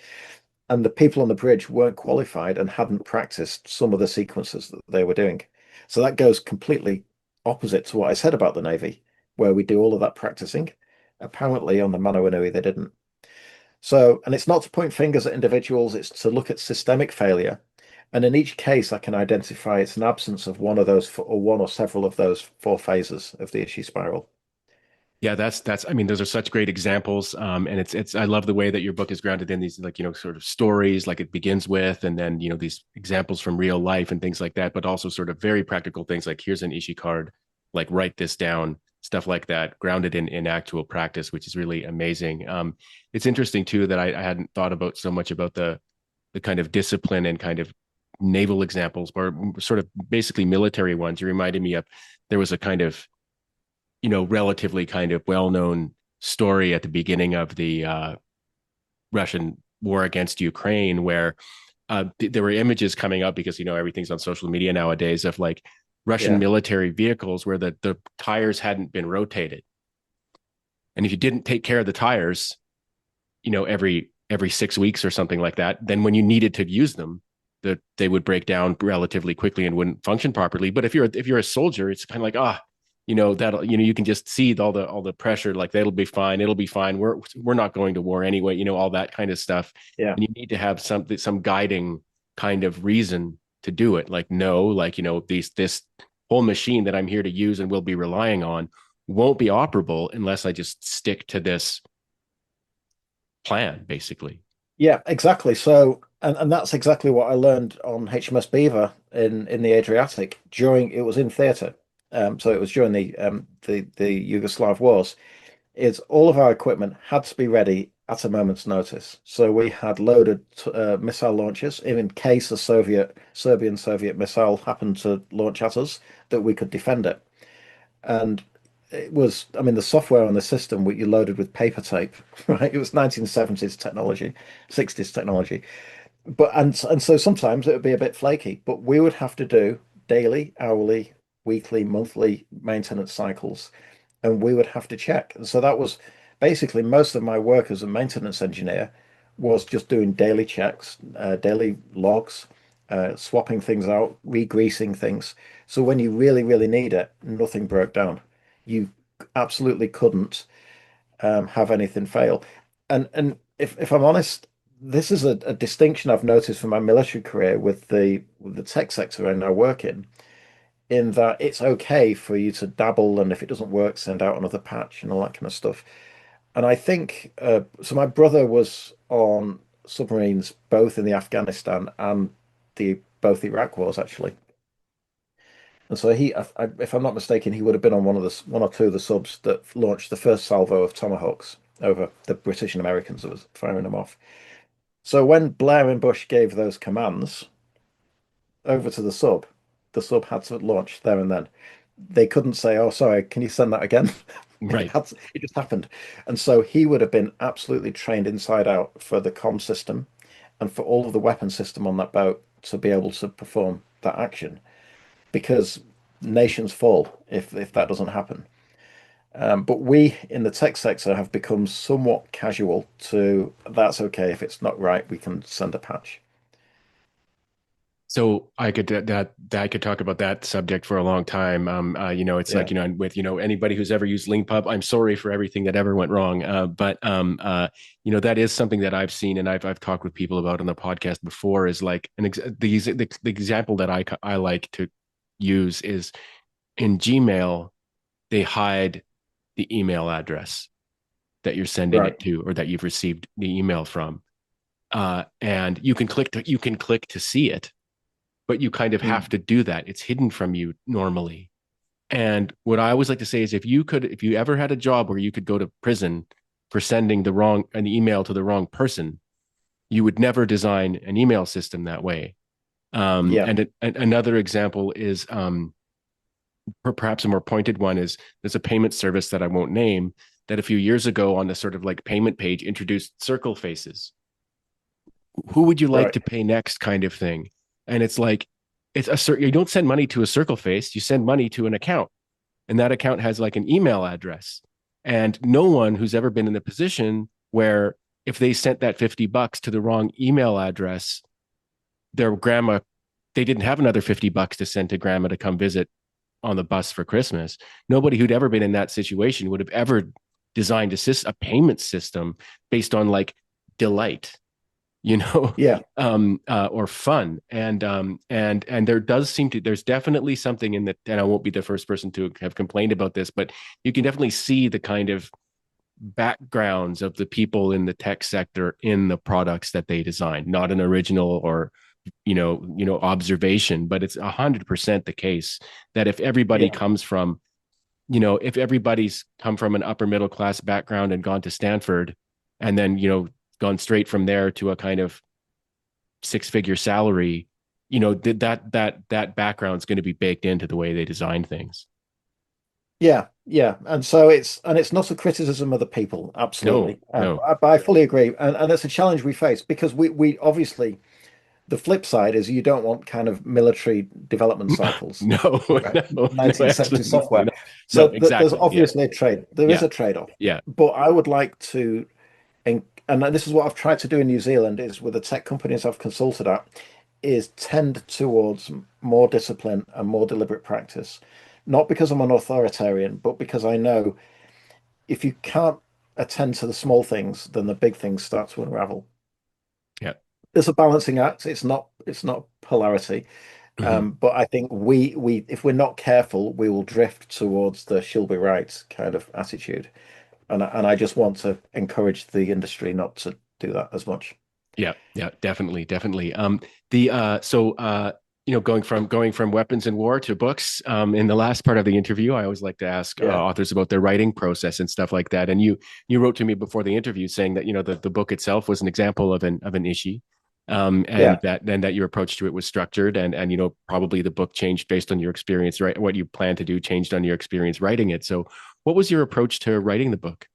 Speaker 2: And the people on the bridge weren't qualified and hadn't practiced some of the sequences that they were doing. So that goes completely opposite to what I said about the Navy, where we do all of that practicing. Apparently on the Manawanui, they didn't. So, and it's not to point fingers at individuals, it's to look at systemic failure. And in each case, I can identify it's an absence of one of those, or one or several of those four phases of the issue spiral.
Speaker 1: Yeah, that's I mean, those are such great examples. And it's I love the way that your book is grounded in these, like, sort of stories, like it begins with, and then, these examples from real life and things like that, but also sort of very practical things like here's an Ishi card, like write this down, stuff like that, grounded in actual practice, which is really amazing. It's interesting too that I hadn't thought about so much about the kind of discipline and kind of naval examples, or sort of basically military ones. You reminded me of, there was a kind of, relatively kind of well-known story at the beginning of the Russian war against Ukraine, where there were images coming up because, everything's on social media nowadays, of like Russian
Speaker 2: Yeah.
Speaker 1: military vehicles where the tires hadn't been rotated. And if you didn't take care of the tires, every 6 weeks or something like that, then when you needed to use them, that they would break down relatively quickly and wouldn't function properly. But if you're a soldier, it's kind of like, that, you can just see all the pressure, like that'll be fine, it'll be fine, we're not going to war anyway, all that kind of stuff.
Speaker 2: Yeah.
Speaker 1: And you need to have some guiding kind of reason to do it, like, no, like, this whole machine that I'm here to use and will be relying on won't be operable unless I just stick to this plan, basically.
Speaker 2: Yeah, exactly. So, and that's exactly what I learned on HMS Beaver in the Adriatic during it was in theatre. So it was during the Yugoslav wars. Is all of our equipment had to be ready at a moment's notice. So we had loaded missile launchers in case a Serbian Soviet missile happened to launch at us, that we could defend it. And it was, I mean, the software on the system you loaded with paper tape, right? It was 1970s technology, 60s technology. But and so sometimes it would be a bit flaky, but we would have to do daily, hourly, weekly, monthly maintenance cycles, and we would have to check. And so that was basically most of my work as a maintenance engineer was just doing daily checks, daily logs, swapping things out, re-greasing things. So when you really, really need it, nothing broke down. You absolutely couldn't have anything fail. And if I'm honest, this is a distinction I've noticed from my military career with the tech sector I now work in that it's okay for you to dabble, and if it doesn't work, send out another patch and all that kind of stuff. And I think so. My brother was on submarines both in the Afghanistan and the both Iraq wars actually. And so if I'm not mistaken, he would have been on one or two of the subs that launched the first salvo of Tomahawks over the British and Americans that was firing them off. So when Blair and Bush gave those commands over to the sub had to launch there and then. They couldn't say, "Oh, sorry, can you send that again?"
Speaker 1: Right.
Speaker 2: It just happened. And so he would have been absolutely trained inside out for the comm system and for all of the weapon system on that boat to be able to perform that action, because nations fall if that doesn't happen. But we in the tech sector have become somewhat casual to that's okay if it's not right, we can send a patch.
Speaker 1: So I could that I could talk about that subject for a long time. It's like
Speaker 2: Yeah,
Speaker 1: with anybody who's ever used Leanpub, I'm sorry for everything that ever went wrong. That is something that I've seen and I've talked with people about on the podcast before. Is like the example that I like to use is in Gmail they hide the email address that you're sending
Speaker 2: right.
Speaker 1: it to or that you've received the email from, and you can click to see it, but you kind of have
Speaker 2: Mm.
Speaker 1: to do that. It's hidden from you normally. And what I always like to say is if you ever had a job where you could go to prison for sending an email to the wrong person, you would never design an email system that way.
Speaker 2: Yeah,
Speaker 1: Another example is perhaps a more pointed one is there's a payment service that I won't name that a few years ago on the sort of like payment page introduced circle faces. Who would you like
Speaker 2: right.
Speaker 1: to pay next kind of thing? And it's like, you don't send money to a circle face, you send money to an account. And that account has like an email address. And no one who's ever been in a position where if they sent that $50 to the wrong email address, their grandma, they didn't have another $50 to send to grandma to come visit on the bus for Christmas. Nobody who'd ever been in that situation would have ever designed a payment system based on like delight, you know,
Speaker 2: Yeah,
Speaker 1: or fun. And there's definitely something in that, and I won't be the first person to have complained about this, but you can definitely see the kind of backgrounds of the people in the tech sector in the products that they design, not an original or observation, but it's 100% the case that
Speaker 2: yeah,
Speaker 1: if everybody's come from an upper middle class background and gone to Stanford and then, gone straight from there to a kind of six-figure salary, that background is going to be baked into the way they design things.
Speaker 2: yeah, yeah. And it's not a criticism of the people,
Speaker 1: No,
Speaker 2: absolutely.
Speaker 1: no,
Speaker 2: I fully agree, and it's a challenge we face because we obviously the flip side is you don't want kind of military development cycles,
Speaker 1: no,
Speaker 2: right?
Speaker 1: no,
Speaker 2: 19th century
Speaker 1: actually, no,
Speaker 2: software.
Speaker 1: no,
Speaker 2: So
Speaker 1: no,
Speaker 2: there's
Speaker 1: exactly. Yeah,
Speaker 2: obviously a trade. There is
Speaker 1: yeah,
Speaker 2: a trade-off,
Speaker 1: yeah.
Speaker 2: but I would like to, and this is what I've tried to do in New Zealand, is with the tech companies I've consulted at, is tend towards more discipline and more deliberate practice. Not because I'm an authoritarian, but because I know if you can't attend to the small things, then the big things start to unravel.
Speaker 1: Yeah.
Speaker 2: There's a balancing act. It's not polarity.
Speaker 1: Mhm.
Speaker 2: But I think we if we're not careful, we will drift towards the she'll be right kind of attitude. And I just want to encourage the industry not to do that as much.
Speaker 1: Yeah, yeah, definitely, definitely. The so going from weapons and war to books. In the last part of the interview, I always like to ask
Speaker 2: Yeah,
Speaker 1: authors about their writing process and stuff like that. And you wrote to me before the interview saying that the book itself was an example of an issue, and
Speaker 2: yeah.
Speaker 1: that your approach to it was structured, and probably the book changed based on your experience, right? What you plan to do changed on your experience writing it. So, what was your approach to writing the book?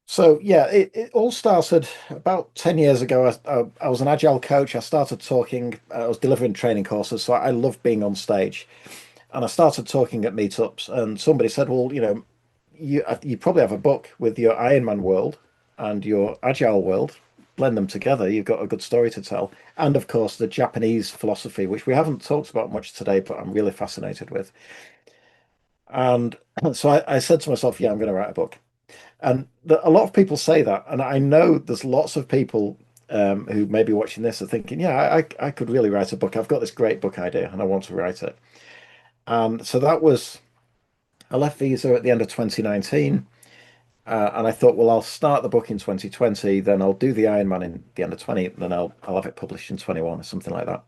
Speaker 2: So yeah, it all started about 10 years ago. I was an agile coach. I started talking, I was delivering training courses, so I love being on stage. And I started talking at meetups, and somebody said, "Well, you probably have a book with your Ironman world and your agile world. Blend them together. You've got a good story to tell." And of course, the Japanese philosophy, which we haven't talked about much today, but I'm really fascinated with. And so I said to myself, "Yeah, I'm going to write a book." And a lot of people say that, and I know there's lots of people who may be watching this are thinking, "Yeah, I could really write a book. I've got this great book idea, and I want to write it." And so that was I left Visa at the end of 2019, and I thought, well, I'll start the book in 2020, then I'll do the Ironman in the end of 20, then I'll have it published in 21 or something like that.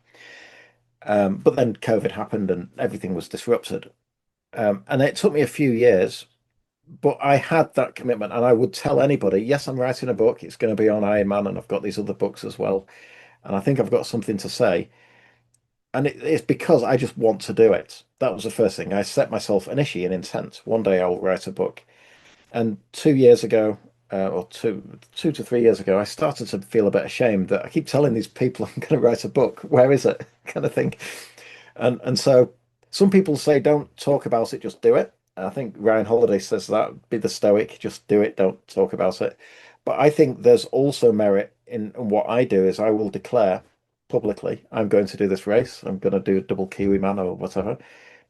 Speaker 2: But then COVID happened and everything was disrupted. And it took me a few years, but I had that commitment, and I would tell anybody, yes, I'm writing a book. It's going to be on Ironman, and I've got these other books as well. And I think I've got something to say. And it's because I just want to do it. That was the first thing. I set myself an issue, an intent. One day I'll write a book. And 2 years ago, or 2 to 3 years ago, I started to feel a bit ashamed that I keep telling these people I'm going to write a book. Where is it? Kind of thing. And so some people say don't talk about it, just do it. I think Ryan Holiday says that, be the stoic, just do it, don't talk about it. But I think there's also merit in what I do is I will declare. publicly, I'm going to do this race. I'm going to do a double Kiwi man or whatever,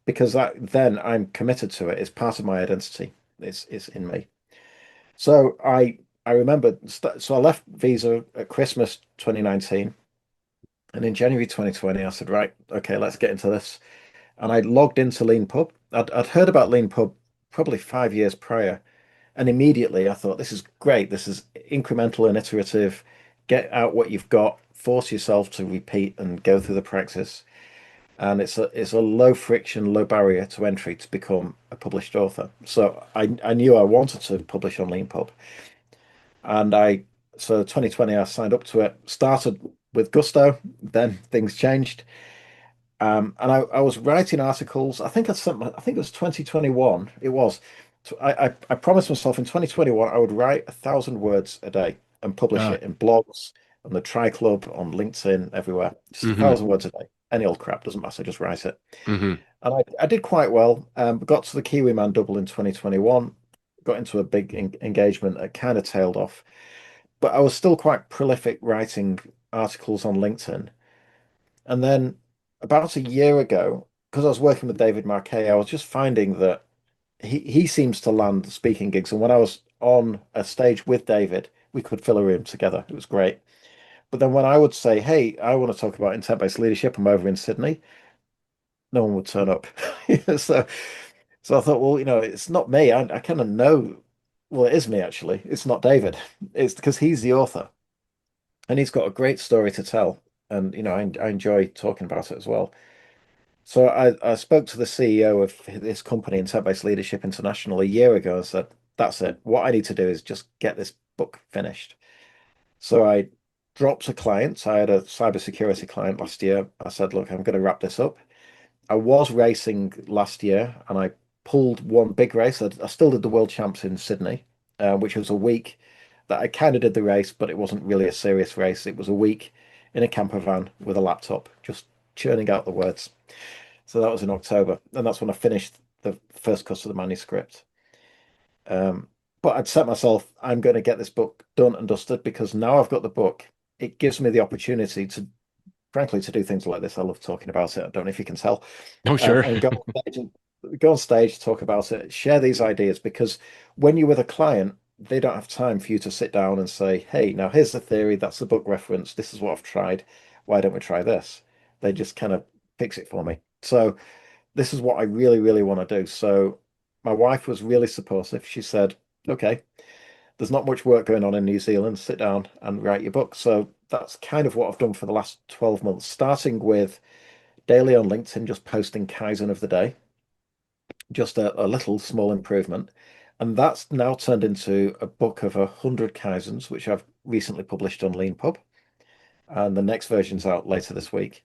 Speaker 2: because then I'm committed to it. It's part of my identity. It's in me. So I remember, so I left Visa at Christmas 2019, and in January 2020, I said, right, okay, let's get into this. And I logged into Leanpub. I'd heard about Leanpub probably 5 years prior, and immediately I thought, this is great. This is incremental and iterative. Get out what you've got, force yourself to repeat and go through the practice. And it's a low friction, low barrier to entry to become a published author. So I knew I wanted to publish on Leanpub. And so 2020, I signed up to it, started with gusto, then things changed. And I was writing articles. I think it was 2021. It was. I promised myself in 2021 I would write 1,000 words a day and publish
Speaker 1: Ah,
Speaker 2: it in blogs, on the Tri Club, on LinkedIn, everywhere. Just a
Speaker 1: mm-hmm,
Speaker 2: thousand words a day. Any old crap, doesn't matter, just write it.
Speaker 1: mm-hmm.
Speaker 2: And I did quite well. Got to the Kiwi Man double in 2021, got into a big engagement that kind of tailed off. But I was still quite prolific writing articles on LinkedIn. And then about a year ago, because I was working with David Marquet, I was just finding that he seems to land speaking gigs. And when I was on a stage with David, we could fill a room together. It was great. But then when I would say, hey, I want to talk about intent-based leadership, I'm over in Sydney, no one would turn up. So so I thought, well, it's not me. I kind of know, well, it is me actually. It's not David. It's because he's the author and he's got a great story to tell. And I enjoy talking about it as well. So I spoke to the CEO of this company, Intent-Based Leadership International, a year ago and said, that's it. What I need to do is just get this book finished. So I dropped a client. I had a cybersecurity client last year. I said, look, I'm going to wrap this up. I was racing last year and I pulled one big race. I still did the World Champs in Sydney, which was a week that I kind of did the race, but it wasn't really a serious race. It was a week in a camper van with a laptop, just churning out the words. So that was in October, and that's when I finished the first cut of the manuscript. Um, but I'd set myself, I'm going to get this book done and dusted because now I've got the book. It gives me the opportunity to, frankly, to do things like this. I love talking about it. I don't know if you can tell,
Speaker 1: Oh, sure.
Speaker 2: and go on stage, talk about it, share these ideas because when you're with a client, they don't have time for you to sit down and say, hey, now here's the theory, that's the book reference, this is what I've tried. Why don't we try this? They just kind of fix it for me. So this is what I really, really want to do. So my wife was really supportive. She said, okay, there's not much work going on in New Zealand. Sit down and write your book. So that's kind of what I've done for the last 12 months, starting with daily on LinkedIn, just posting Kaizen of the day, just a little small improvement. And that's now turned into a book of 100 Kaizens, which I've recently published on Leanpub. And the next version's out later this week.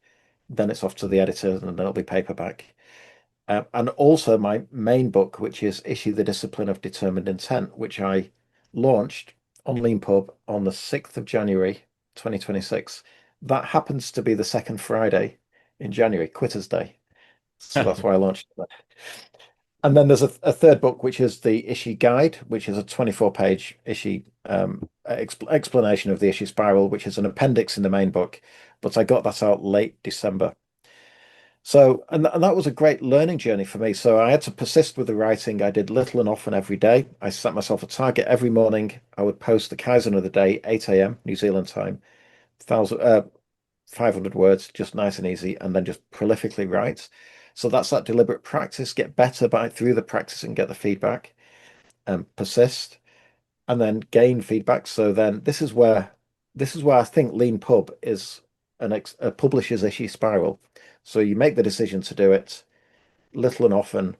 Speaker 2: Then it's off to the editor and then it'll be paperback. And also my main book, which is Issue the Discipline of Determined Intent, which I launched on Leanpub on the 6th of January, 2026. That happens to be the second Friday in January, Quitter's Day. So that's why I launched it. And then there's a third book, which is the Ishi Guide, which is a 24-page Ishi explanation of the Ishi spiral, which is an appendix in the main book. But I got that out late December. So, and that was a great learning journey for me. So I had to persist with the writing. I did little and often every day. I set myself a target every morning. I would post the Kaizen of the day, 8 a.m. New Zealand time, 500 words, just nice and easy, and then just prolifically write. So that's that deliberate practice. Get better by through the practice and get the feedback, and persist, and then gain feedback. So then this is where I think Lean Pub is a publisher's issue spiral. So you make the decision to do it little and often.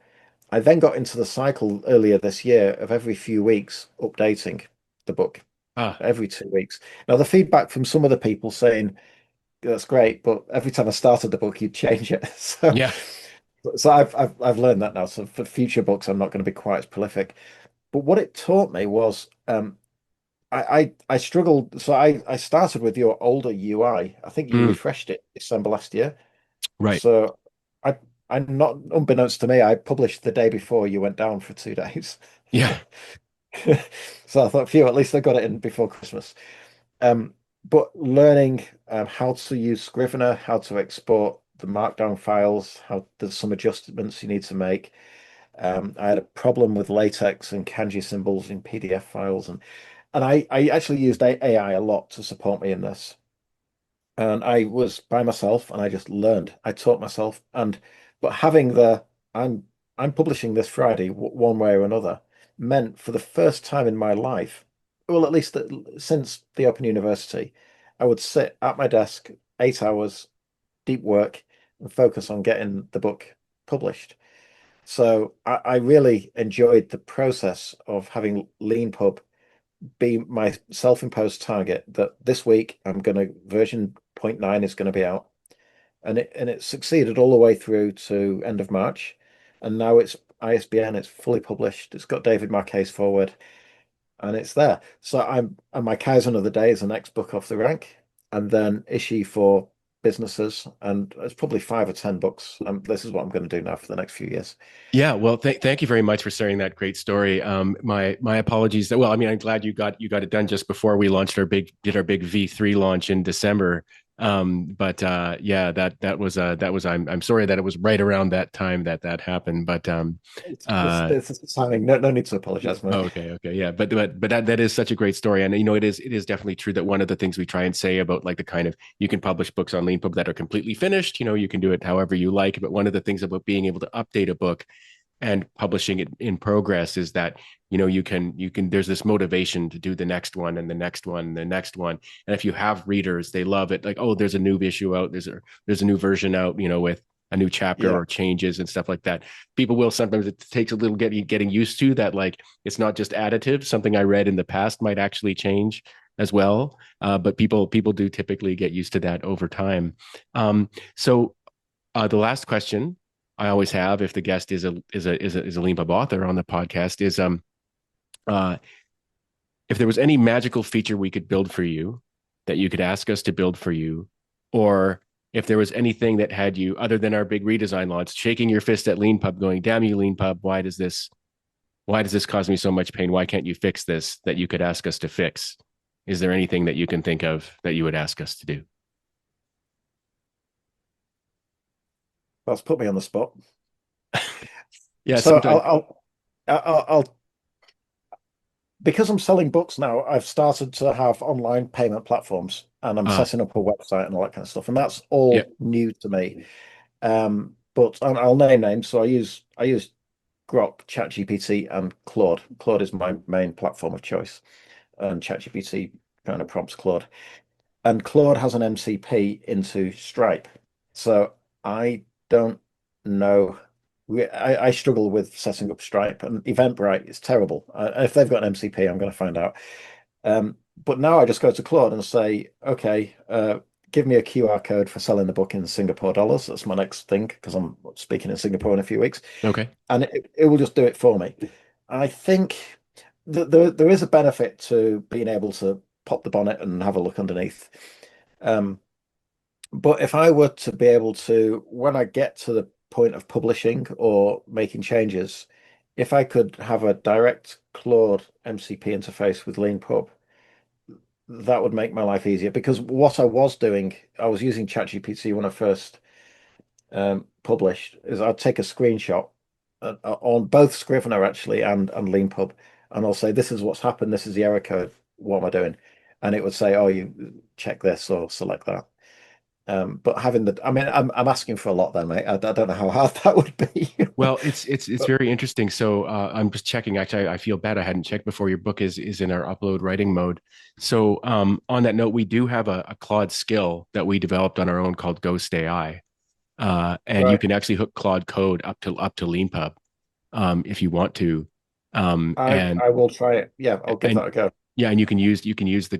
Speaker 2: I then got into the cycle earlier this year of every few weeks updating the book
Speaker 1: Ah,
Speaker 2: every 2 weeks. Now the feedback from some of the people saying that's great, but every time I started the book, you'd change it.
Speaker 1: yeah.
Speaker 2: So I've learned that now. So for future books, I'm not going to be quite as prolific. But what it taught me was I struggled. So I started with your older UI. I think you
Speaker 1: Mm,
Speaker 2: refreshed it December last year.
Speaker 1: right.
Speaker 2: So I I'm not unbeknownst to me, I published the day before you went down for 2 days.
Speaker 1: Yeah.
Speaker 2: So I thought, phew, at least I got it in before Christmas. Um, but learning how to use Scrivener, how to export the markdown files, how there's some adjustments you need to make. I had a problem with latex and kanji symbols in PDF files, and I actually used AI a lot to support me in this. And I was by myself, and I just learned. I taught myself, but having I'm I'm publishing this Friday, one way or another, meant for the first time in my life, well, at least since the Open University, I would sit at my desk 8 hours, deep work, and focus on getting the book published. So I really enjoyed the process of having Leanpub be my self-imposed target that this week I'm going to version zero point 0.9 is going to be out, and it succeeded all the way through to end of March, and now it's ISBN, it's fully published, it's got David Marquet's forward, and it's there. So and my Kaizen of the day is the next book off the rank, and then Ishi for businesses, and it's probably 5 or 10 books. This is what I'm going to do now for the next few years.
Speaker 1: Yeah, well, thank you very much for sharing that great story. My apologies. That, well, I mean, I'm glad you got it done just before we launched our big V3 launch in December. But yeah, that was I'm sorry that it was right around that time that happened. But uh,
Speaker 2: It's timing. No need to apologize, mate.
Speaker 1: okay, yeah, but that is such a great story, and it is definitely true that one of the things we try and say about like the kind of you can publish books on Leanpub that are completely finished. You can do it however you like, but one of the things about being able to update a book and publishing it in progress is that you can there's this motivation to do the next one and the next one and the next one, and if you have readers, they love it, like, oh, there's a new issue out, there's a new version out, with a new chapter
Speaker 2: Yeah.
Speaker 1: or changes and stuff like that. People will sometimes, it takes a little getting used to that, like it's not just additive. Something I read in the past might actually change as well, but people do typically get used to that over time. So the last question I always have, if the guest is a Leanpub author on the podcast, is uh, if there was any magical feature we could build for you that you could ask us to build for you, or if there was anything that had you, other than our big redesign launch, shaking your fist at Leanpub, going, "Damn you, Leanpub! Why does this cause me so much pain? Why can't you fix this?" That you could ask us to fix. Is there anything that you can think of that you would ask us to do?
Speaker 2: That's put me on the spot.
Speaker 1: Yeah,
Speaker 2: So
Speaker 1: sometimes.
Speaker 2: I'll because I'm selling books now, I've started to have online payment platforms, and I'm
Speaker 1: Uh,
Speaker 2: setting up a website and all that kind of stuff. And that's
Speaker 1: yeah.
Speaker 2: all new to me. But I'll name names. So I use Grok, ChatGPT, and Claude. Claude is my main platform of choice, and ChatGPT kind of prompts Claude. And Claude has an MCP into Stripe. So I don't know. I struggle with setting up Stripe, and Eventbrite is terrible. If they've got an MCP, I'm going to find out. But now I just go to Claude and say, okay, give me a QR code for selling the book in Singapore dollars. That's my next thing because I'm speaking in Singapore in a few weeks,
Speaker 1: Okay.
Speaker 2: and it will just do it for me. I think that there is a benefit to being able to pop the bonnet and have a look underneath. Um, but if I were to be able to, when I get to the point of publishing or making changes, if I could have a direct Claude MCP interface with Leanpub, that would make my life easier. Because what I was doing, I was using ChatGPT when I first published, is I'd take a screenshot on both Scrivener actually and Leanpub, and I'll say, this is what's happened, this is the error code, what am I doing? And it would say, oh, you check this or select that. But having I mean, I'm asking for a lot there, mate. I don't know how hard that would be.
Speaker 1: Well, it's
Speaker 2: But
Speaker 1: very interesting. So I'm just checking. Actually, I feel bad I hadn't checked before. Your book is in our upload writing mode. So on that note, we do have a Claude skill that we developed on our own called Ghost AI, and you
Speaker 2: right,
Speaker 1: can actually hook Claude code up to Leanpub, if you want to, and
Speaker 2: I will try it. Yeah, I'll give
Speaker 1: and
Speaker 2: that a go.
Speaker 1: yeah, and you can use the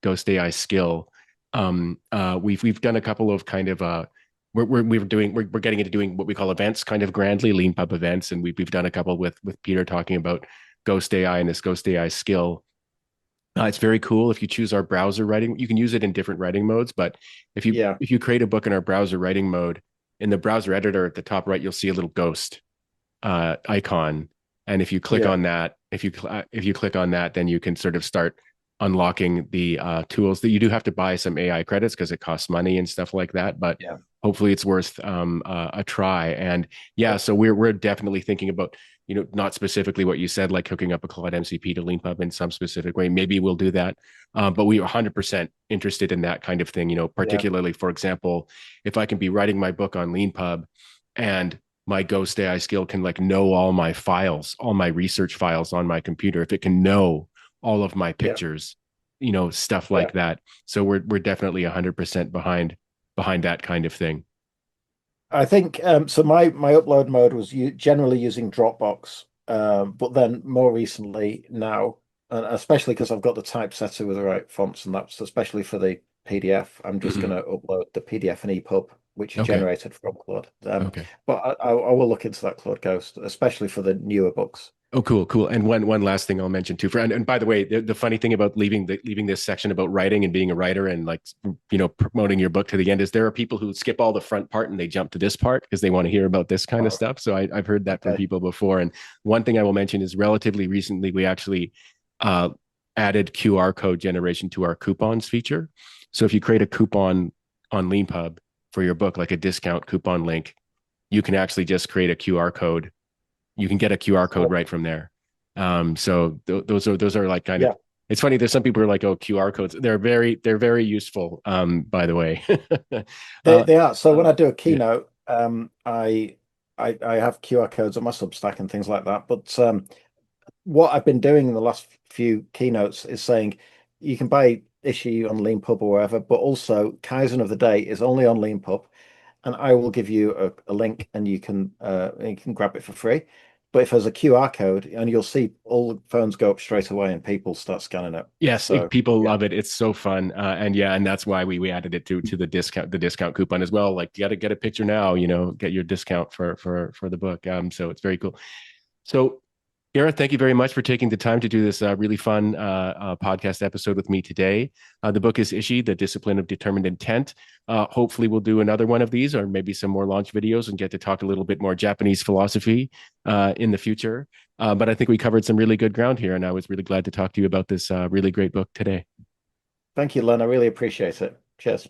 Speaker 1: Ghost AI skill. We've done a couple of kind of we're getting into doing what we call events, kind of grandly Leanpub events, and we've done a couple with Peter talking about Ghost AI and this Ghost AI skill. It's very cool. If you choose our browser writing, you can use it in different writing modes. But if you
Speaker 2: Yeah,
Speaker 1: if you create a book in our browser writing mode, in the browser editor at the top right, you'll see a little ghost icon, and if you click
Speaker 2: yeah,
Speaker 1: on that, if you click on that, then you can sort of start unlocking the tools that you do have to buy some AI credits because it costs money and stuff like that. But
Speaker 2: Yeah.
Speaker 1: hopefully it's worth a try. And yeah, so we're definitely thinking about, not specifically what you said, like hooking up a Claude MCP to Leanpub in some specific way. Maybe we'll do that. But we are 100% interested in that kind of thing,
Speaker 2: Yeah.
Speaker 1: particularly, for example, if I can be writing my book on Leanpub and my Ghost AI skill can like know all my files, all my research files on my computer, if it can know all of my
Speaker 2: Yeah.
Speaker 1: pictures, stuff
Speaker 2: Yeah.
Speaker 1: like that. So we're definitely 100% behind that kind of thing.
Speaker 2: I think so. My upload mode was generally using Dropbox, but then more recently now, and especially because I've got the typesetter with the right fonts, and that's especially for the PDF. I'm just
Speaker 1: Mhm.
Speaker 2: going to upload the PDF and EPUB, which is
Speaker 1: Okay.
Speaker 2: generated from Claude.
Speaker 1: Okay.
Speaker 2: But I will look into that Claude Ghost, especially for the newer books.
Speaker 1: Oh, cool, cool. And one last thing I'll mention too. And by the way, the funny thing about leaving this section about writing and being a writer and like promoting your book to the end is there are people who skip all the front part and they jump to this part because they want to hear about this kind of
Speaker 2: Oh,
Speaker 1: stuff. So I've heard that from
Speaker 2: okay.
Speaker 1: people before. And one thing I will mention is relatively recently we actually uh, added QR code generation to our coupons feature. So if you create a coupon on Leanpub for your book, like a discount coupon link, you can actually just create a QR code. You can get a QR code
Speaker 2: Oh,
Speaker 1: right from there. So those are like kind of,
Speaker 2: yeah,
Speaker 1: it's funny. There's some people who are like, oh, QR codes. They're very useful. By the way. uh,
Speaker 2: they are. So when I do a
Speaker 1: yeah.
Speaker 2: keynote, I have QR codes on my Substack and things like that. But what I've been doing in the last few keynotes is saying you can buy Ishi on Leanpub or wherever, but also Kaizen of the Day is only on Leanpub, and I will give you a link and you can grab it for free. But if there's a QR code, and you'll see all the phones go up straight away and people start scanning it.
Speaker 1: Yes,
Speaker 2: So
Speaker 1: people
Speaker 2: yeah,
Speaker 1: love it. It's so fun, and yeah, and that's why we added it to the discount coupon as well. Like you got to get a picture now, get your discount for the book. So it's very cool. So, Gareth, thank you very much for taking the time to do this really fun podcast episode with me today. The book is Ishi, The Discipline of Determined Intent. Hopefully, we'll do another one of these or maybe some more launch videos and get to talk a little bit more Japanese philosophy in the future. But I think we covered some really good ground here, and I was really glad to talk to you about this really great book today.
Speaker 2: thank you, Len. I really appreciate it. Cheers.